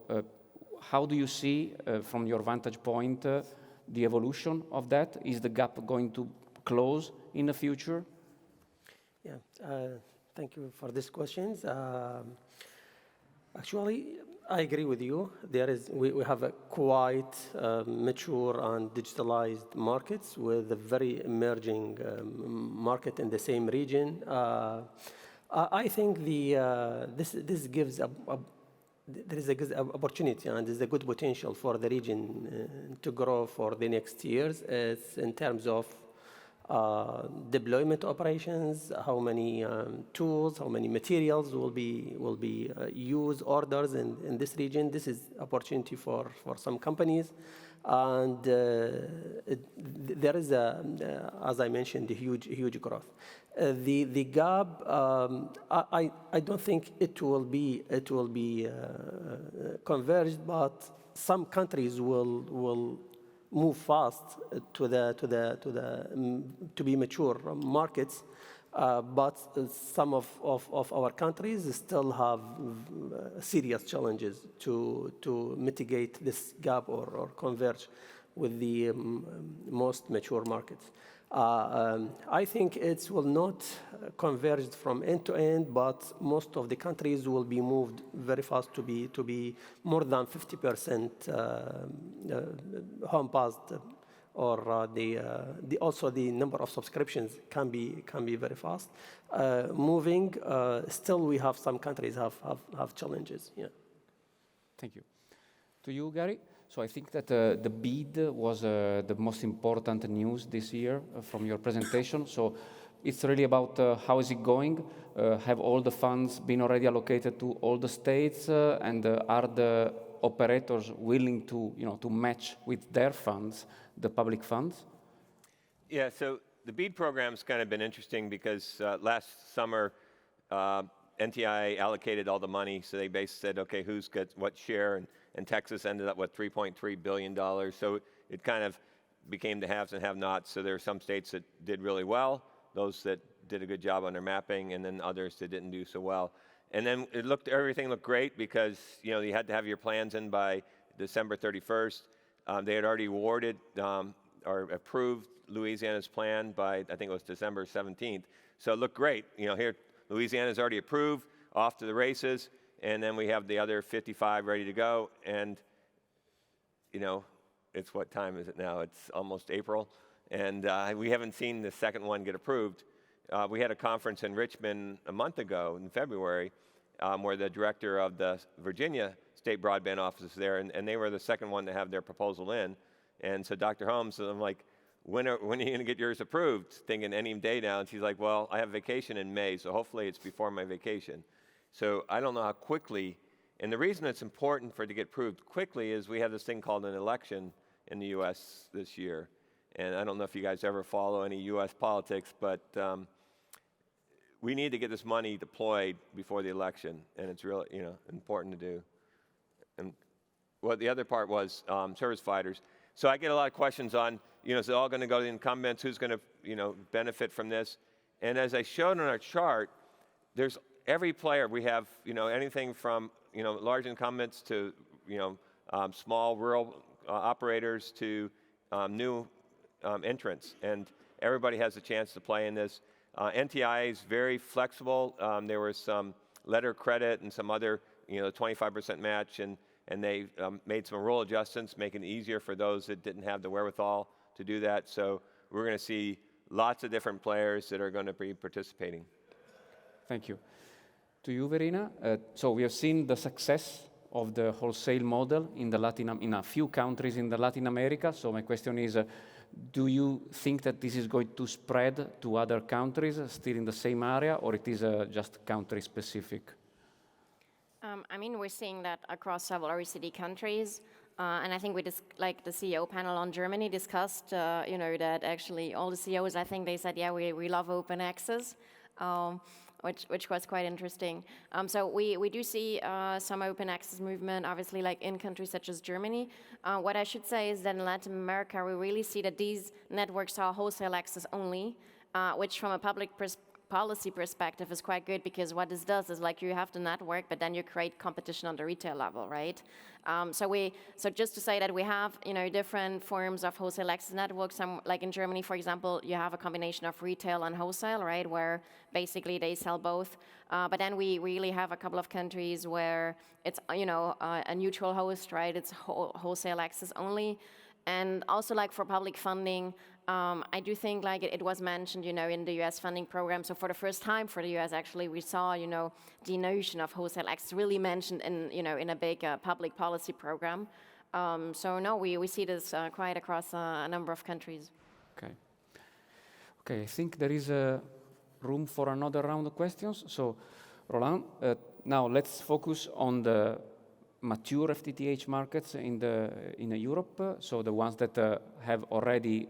A: how do you see, from your vantage point, the evolution of that? Is the gap going to close in the future?
C: Yeah, thank you for these questions. Actually, I agree with you. We have a quite mature and digitalized markets with a very emerging market in the same region. I think this gives there is a good opportunity and there's a good potential for the region to grow for the next years. It's in terms of deployment operations, how many tools, how many materials will be used, orders in this region. This is opportunity for some companies, and there is as I mentioned, a huge growth. The gap, I don't think it will be converged, but some countries will move fast to be mature markets, but some of our countries still have serious challenges to mitigate this gap or converge with the most mature markets. I think it will not converge from end to end, but most of the countries will be moved very fast to be more than 50% home passed, or also the number of subscriptions can be very fast moving. Still, we have some countries have challenges. Yeah.
A: Thank you. To you, Gary. So I think that the bid was the most important news this year from your presentation. So it's really about how is it going? Have all the funds been already allocated to all the states? And are the operators willing to match with their funds the public funds?
D: Yeah, so the BEAD program's kind of been interesting because last summer, NTI allocated all the money, so they basically said, okay, who's got what share, and Texas ended up with $3.3 billion. So it kind of became the haves and have-nots. So there are some states that did really well, those that did a good job on their mapping, and then others that didn't do so well. And then everything looked great because you had to have your plans in by December 31st. They had already awarded or approved Louisiana's plan by, I think it was December 17th. So it looked great. Here, Louisiana's already approved, off to the races, and then we have the other 55 ready to go. And, it's what time is it now? It's almost April, and we haven't seen the second one get approved. We had a conference in Richmond a month ago in February where the director of the Virginia State Broadband Office is there, and they were the second one to have their proposal in. And so Dr. Holmes, I'm like, when are you going to get yours approved? Thinking any day now. And she's like, well, I have vacation in May, so hopefully it's before my vacation. So I don't know how quickly, and the reason it's important for it to get approved quickly is we have this thing called an election in the US this year. And I don't know if you guys ever follow any US politics, but we need to get this money deployed before the election, and it's really important to do. And what the other part was service providers. So I get a lot of questions on, is it all going to go to the incumbents? Who's going to, benefit from this? And as I showed on our chart, there's every player. We have, anything from, large incumbents to, small rural operators to new entrants, and everybody has a chance to play in this. NTI is very flexible. There was some letter credit and some other, 25% match, and they made some rule adjustments, making it easier for those that didn't have the wherewithal to do that. So we're going to see lots of different players that are going to be participating.
A: Thank you. To you, Verena. So we have seen the success of the wholesale model in a few countries in the Latin America. So my question is, do you think that this is going to spread to other countries still in the same area, or it is just country specific?
E: We're seeing that across several OECD countries, and I think we like the CEO panel on Germany discussed, that actually all the CEOs, I think they said, yeah, we love open access, which was quite interesting. So we do see some open access movement, obviously, like in countries such as Germany. What I should say is that in Latin America, we really see that these networks are wholesale access only, which from a public policy perspective is quite good, because what this does is like you have the network, but then you create competition on the retail level, right? So just to say that we have different forms of wholesale access networks. Like in Germany, for example, you have a combination of retail and wholesale, right? Where basically they sell both. But then we really have a couple of countries where it's a neutral host, right? It's wholesale access only. And also like for public funding, I do think like it was mentioned, in the US funding program. So for the first time for the US, actually, we saw, the notion of wholesale access really mentioned in a big public policy program. So no, we see this quite across a number of countries.
A: Okay, I think there is room for another round of questions. So Roland, now let's focus on the mature FTTH markets in Europe, so the ones that have already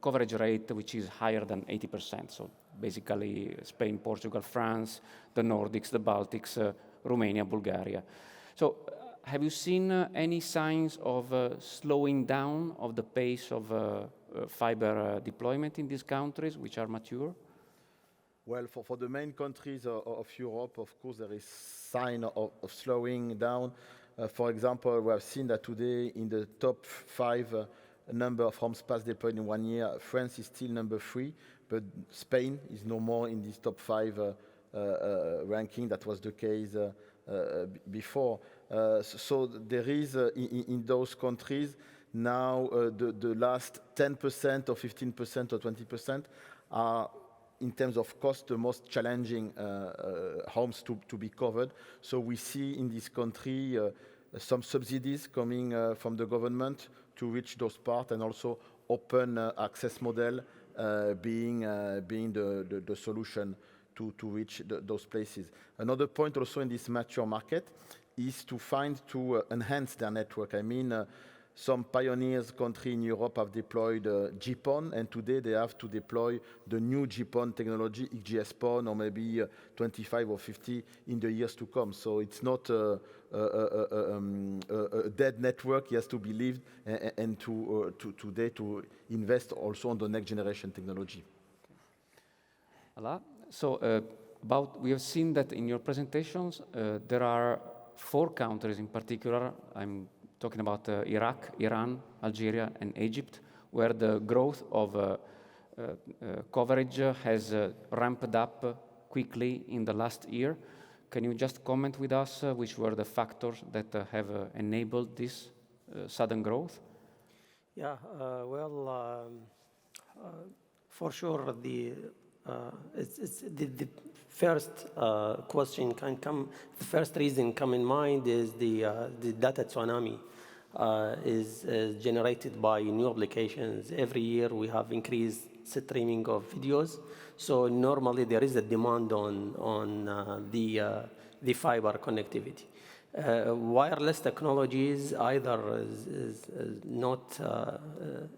A: coverage rate which is higher than 80%. So basically Spain, Portugal, France, the Nordics, the Baltics, Romania, Bulgaria. So have you seen any signs of slowing down of the pace of fiber deployment in these countries which are mature?
B: Well, for the main countries of Europe, of course, there is sign of slowing down. For example, we have seen that today in the top 5 number of homes passed deployed in 1 year, France is still number 3, but Spain is no more in this top 5 ranking. That was the case before. So there is, in those countries, now the last 10% or 15% or 20% are, in terms of cost, the most challenging homes to be covered. So we see in this country some subsidies coming from the government to reach those parts, and also open access model being the solution to reach those places. Another point also in this mature market is to enhance their network. Some pioneers countries in Europe have deployed GPON, and today they have to deploy the new GPON technology, XGS-PON, or maybe 25 or 50 in the years to come. So it's not a dead network. It has to be lived, and today to invest also on the next generation technology.
A: Alaa, so we have seen that in your presentations there are 4 countries in particular. I'm talking about Iraq, Iran, Algeria, and Egypt, where the growth of coverage has ramped up quickly in the last year. Can you just comment with us which were the factors that have enabled this? sudden growth?
C: Yeah, for sure, it's the first question can come, the first reason come in mind is the data tsunami is generated by new applications. Every year we have increased streaming of videos, so normally there is a demand on the fiber connectivity. Wireless technologies either is not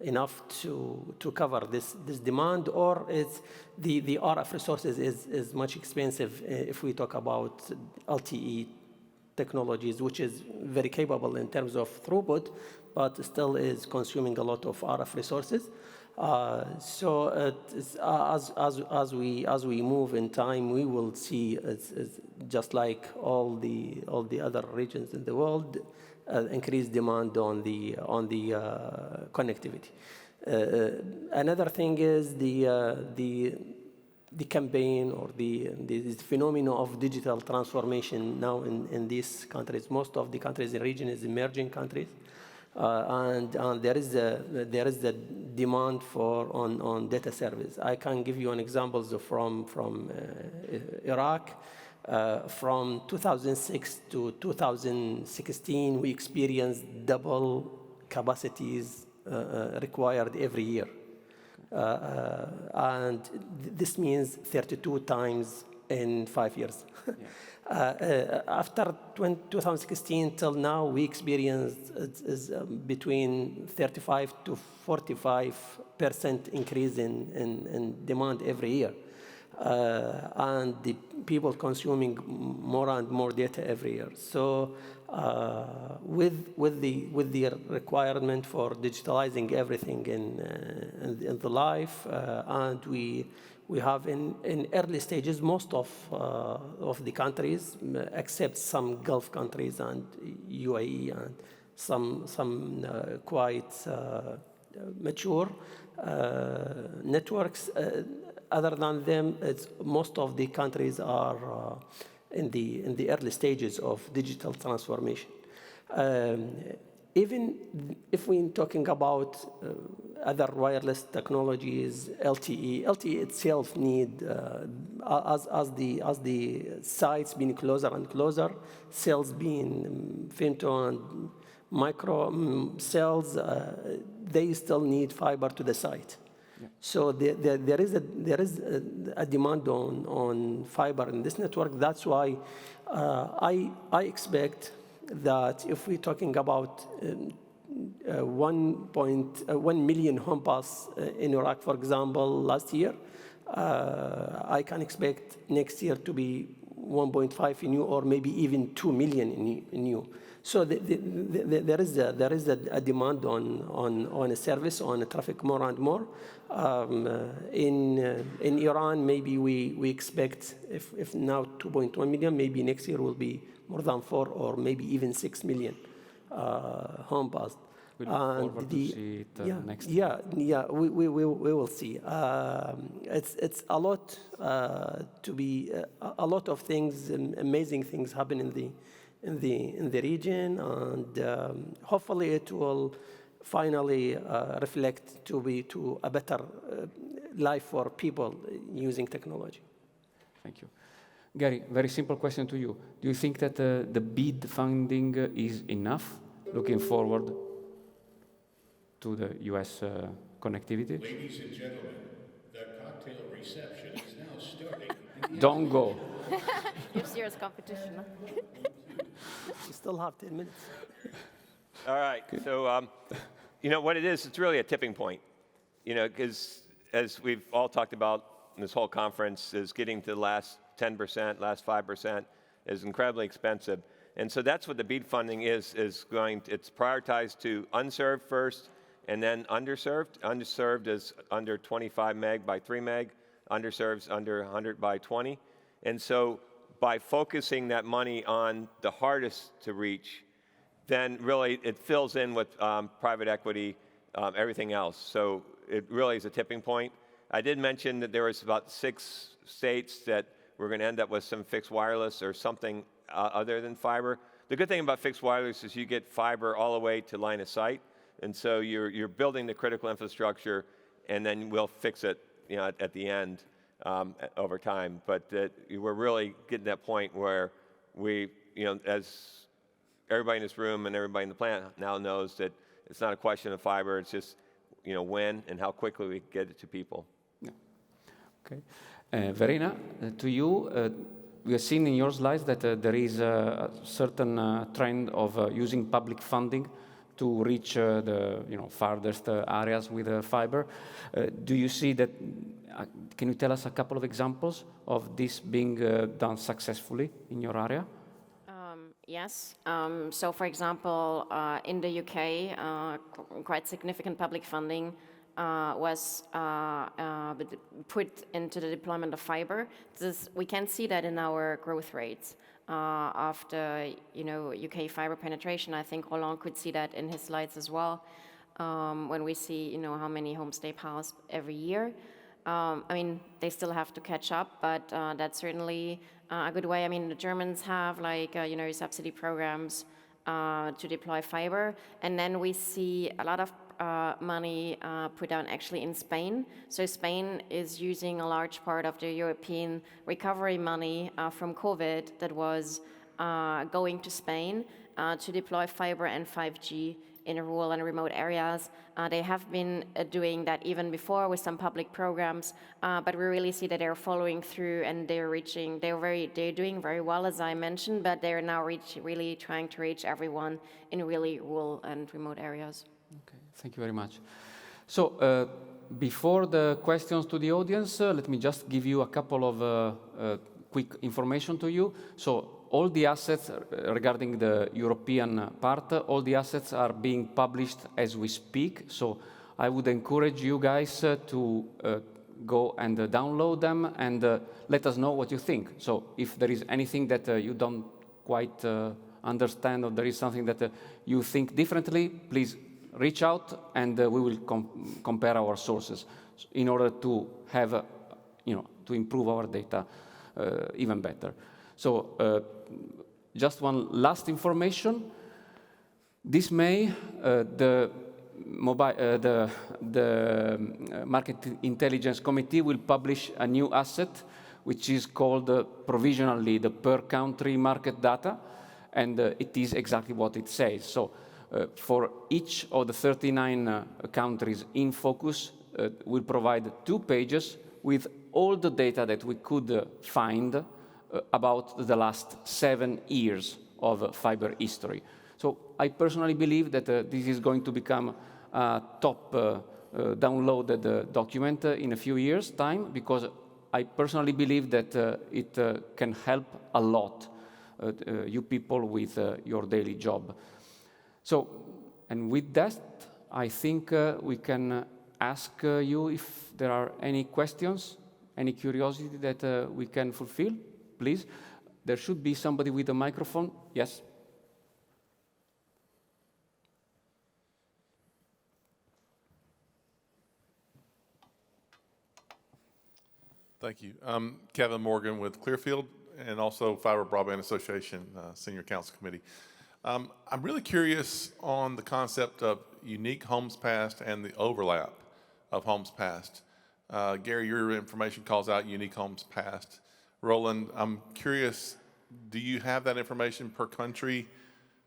C: enough to cover this demand, or it's the RF resources is much expensive if we talk about LTE technologies, which is very capable in terms of throughput, but still is consuming a lot of RF resources. So as we move in time, we will see it's just like all the other regions in the world, increased demand on the connectivity. Another thing is the campaign or the phenomenon of digital transformation now in these countries. Most of the countries in the region is emerging countries. And there is the demand for on data service. I can give you an example from Iraq. From 2006 to 2016, we experienced double capacities required every year. And this means 32 times in 5 years. Yeah. After 2016 till now, we experienced between 35 to 45% increase in demand every year. And the people consuming more and more data every year. So with the requirement for digitalizing everything in the life, and we have in early stages most of the countries, except some Gulf countries and UAE and some quite mature networks. Other than them, most of the countries are in the early stages of digital transformation. Even if we're talking about other wireless technologies, LTE itself need as the sites being closer and closer, cells being femto and micro cells, they still need fiber to the site. Yeah. So there is a demand on fiber in this network. That's why I expect that if we're talking about 1 million home pass in Iraq, for example, last year, I can expect next year to be 1.5 in new, or maybe even 2 million in new. So there is a demand on a service, on a traffic more and more. In Iran, maybe we expect if now 2.1 million, maybe next year will be more than 4 or maybe even 6 million home passed.
A: We look forward to see it next
C: year. Yeah, we will see. It's a lot to be a lot of things, amazing things happen in the region, and hopefully it will finally reflect to a better life for people using technology.
A: Thank you. Gary, very simple question to you. Do you think that the BEAD funding is enough looking forward to the US connectivity?
F: Ladies and gentlemen, the cocktail reception is now starting.
A: Don't go.
E: You're serious competition.
C: We still have 10 minutes.
D: All right. So, you know what it is? It's really a tipping point. You know, because as we've all talked about in this whole conference, is getting to the last 10%, last 5% is incredibly expensive. And so that's what the BEAD funding is going to, it's prioritized to unserved first and then underserved. Underserved is under 25 meg by 3 meg. Underserved is under 100 by 20. And so by focusing that money on the hardest to reach, then really it fills in with private equity, everything else. So it really is a tipping point. I did mention that there was about 6 states that we're going to end up with some fixed wireless or something other than fiber. The good thing about fixed wireless is you get fiber all the way to line of sight, and so you're building the critical infrastructure, and then we'll fix it, you know, at the end over time. But we're really getting to that point where we, you know, as everybody in this room and everybody in the plant now knows that it's not a question of fiber, it's just, you know, when and how quickly we get it to people.
A: Yeah. Okay. Verena, to you, we have seen in your slides that there is a certain trend of using public funding to reach the farthest areas with fiber. Do you see that? Can you tell us a couple of examples of this being done successfully in your area?
E: Yes. So, for example, in the UK, quite significant public funding was put into the deployment of fiber. We can see that in our growth rates. After UK fiber penetration, I think Roland could see that in his slides as well. When we see how many homes they pass every year. I mean, they still have to catch up, but that's certainly a good way. I mean, the Germans have subsidy programs to deploy fiber, and then we see a lot of money put down actually in Spain. So Spain is using a large part of the European recovery money from COVID that was going to Spain to deploy fiber and 5G in rural and remote areas. They have been doing that even before with some public programs, but we really see that they're following through and they're doing very well, as I mentioned, but they're now really trying to reach everyone in really rural and remote areas.
A: Okay, thank you very much. So before the questions to the audience, let me just give you a couple of quick information to you. So all the assets regarding the European part, all the assets are being published as we speak. So I would encourage you guys to go and download them and let us know what you think. So if there is anything that you don't quite understand, or there is something that you think differently, please reach out and we will compare our sources in order to have, to improve our data even better. So just one last information. This May, the Market Intelligence Committee will publish a new asset, which is called provisionally the per country market data, and it is exactly what it says. So for each of the 39 countries in focus, we'll provide 2 pages with all the data that we could find about the last 7 years of fiber history. So I personally believe that this is going to become a top downloaded document in a few years' time, because I personally believe that it can help a lot you people with your daily job. So, and with that, I think we can ask you if there are any questions, any curiosity that we can fulfill. Please, there should be somebody with a microphone. Yes?
G: Thank you. I'm Kevin Morgan with Clearfield and also Fibre Broadband Association Senior Council Committee. I'm really curious on the concept of unique homes passed and the overlap of homes passed. Gary, your information calls out unique homes passed. Roland, I'm curious, do you have that information per country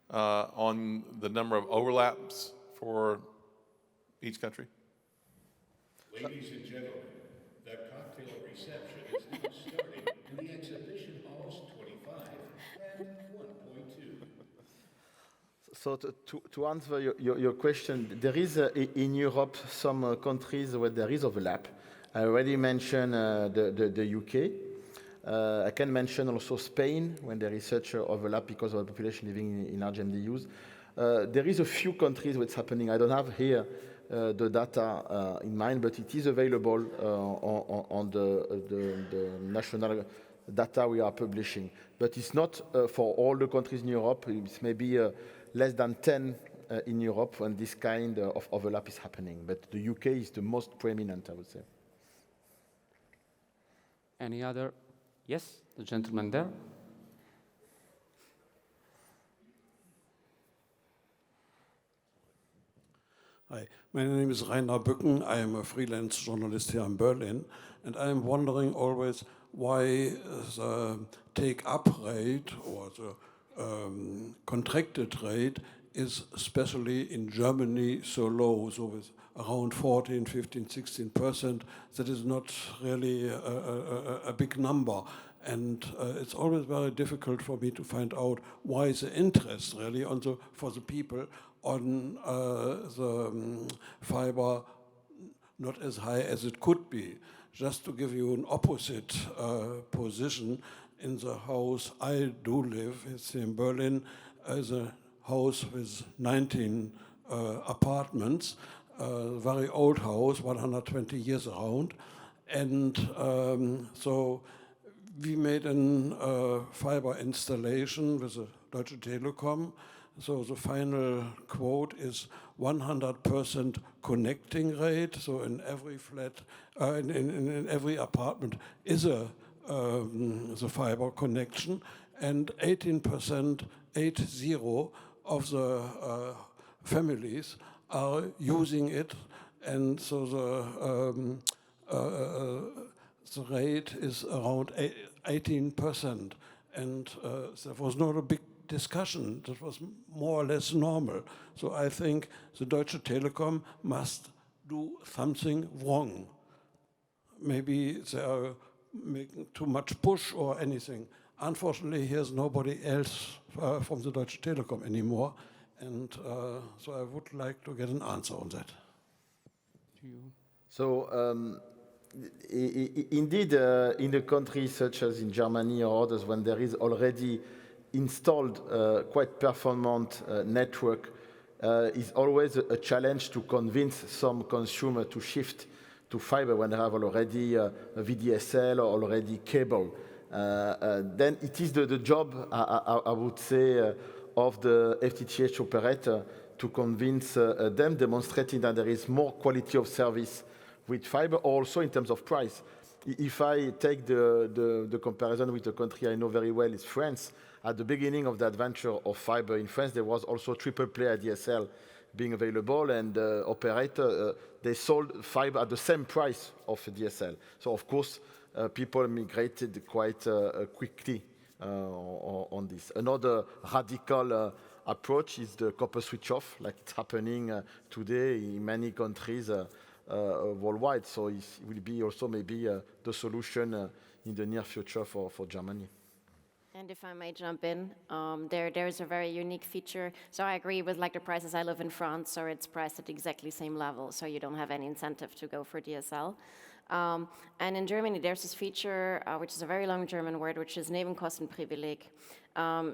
G: on the number of overlaps for each country?
F: Ladies and gentlemen, the cocktail reception is now starting in the exhibition halls 25 and 1.2.
B: So to answer your question, there is in Europe some countries where there is overlap. I already mentioned the UK. I can mention also Spain, when there is such overlap because of the population living in large MDUs. There is a few countries where it's happening. I don't have here the data in mind, but it is available on the national data we are publishing. But it's not for all the countries in Europe. It's maybe less than 10 in Europe when this kind of overlap is happening. But the UK is the most prominent, I would say.
A: Any other? Yes, the gentleman there.
H: Hi, my name is Rainer Bücken. I am a freelance journalist here in Berlin, and I am wondering always why the take-up rate or the contracted rate is especially in Germany so low, so with around 14, 15, 16%. That is not really a big number. And it's always very difficult for me to find out why is the interest really for the people on the fiber not as high as it could be. Just to give you an opposite position, in the house I do live, it's in Berlin, is a house with 19 apartments, very old house, 120 years around. And so we made a fiber installation with the Deutsche Telekom. So the final quote is 100% connecting rate. So in every flat, in every apartment is the fiber connection, and 18%, 80 of the families are using it, and so the rate is around 18%, and there was not a big discussion. That was more or less normal. So I think the Deutsche Telekom must do something wrong. Maybe they are making too much push or anything. Unfortunately, here's nobody else from the Deutsche Telekom anymore, and so I would like to get an answer on that.
B: So indeed, in a country such as in Germany or others, when there is already installed quite performant network, is always a challenge to convince some consumer to shift to fiber when they have already a VDSL or already cable. Then it is the job, I would say, of the FTTH operator to convince them, demonstrating that there is more quality of service with fiber, also in terms of price. If I take the comparison with the country I know very well, is France. At the beginning of the adventure of fiber in France, there was also triple play ADSL being available, and the operator, they sold fiber at the same price of DSL. So of course, people migrated quite quickly on this. Another radical approach is the copper switch off, like it's happening today in many countries worldwide. So it will be also maybe the solution in the near future for Germany.
E: And if I may jump in, there's a very unique feature. So I agree with like the prices. I live in France, so it's priced at exactly the same level, so you don't have any incentive to go for DSL. And in Germany, there's this feature, which is a very long German word, which is Nebenkostenprivileg.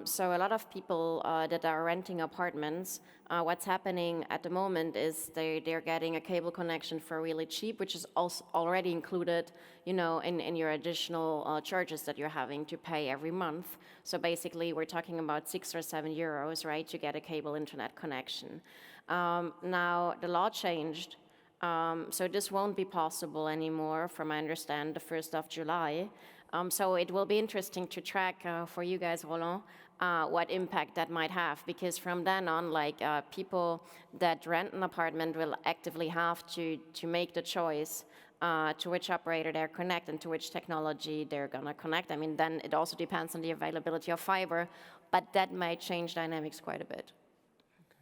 E: So a lot of people that are renting apartments, what's happening at the moment is they're getting a cable connection for really cheap, which is also already included, you know, in your additional charges that you're having to pay every month. So basically, we're talking about 6 or 7 euros, right, to get a cable internet connection. Now, the law changed. So this won't be possible anymore, from I understand, the 1st of July. So it will be interesting to track for you guys, Roland, what impact that might have, because from then on, like people that rent an apartment will actively have to make the choice to which operator they're connect and to which technology they're gonna connect. I mean, then it also depends on the availability of fiber, but that might change dynamics quite a bit.
A: Okay.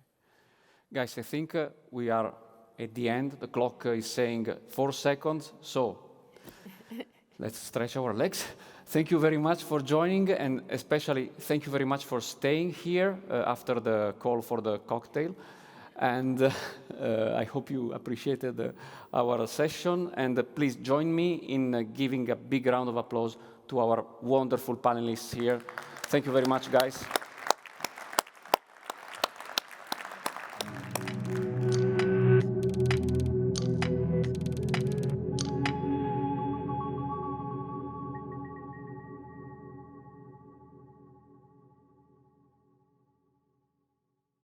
A: Guys, I think we are at the end. The clock is saying 4 seconds, so let's stretch our legs. Thank you very much for joining, and especially thank you very much for staying here after the call for the cocktail. And I hope you appreciated our session, and please join me in giving a big round of applause to our wonderful panelists here. Thank you very much, guys.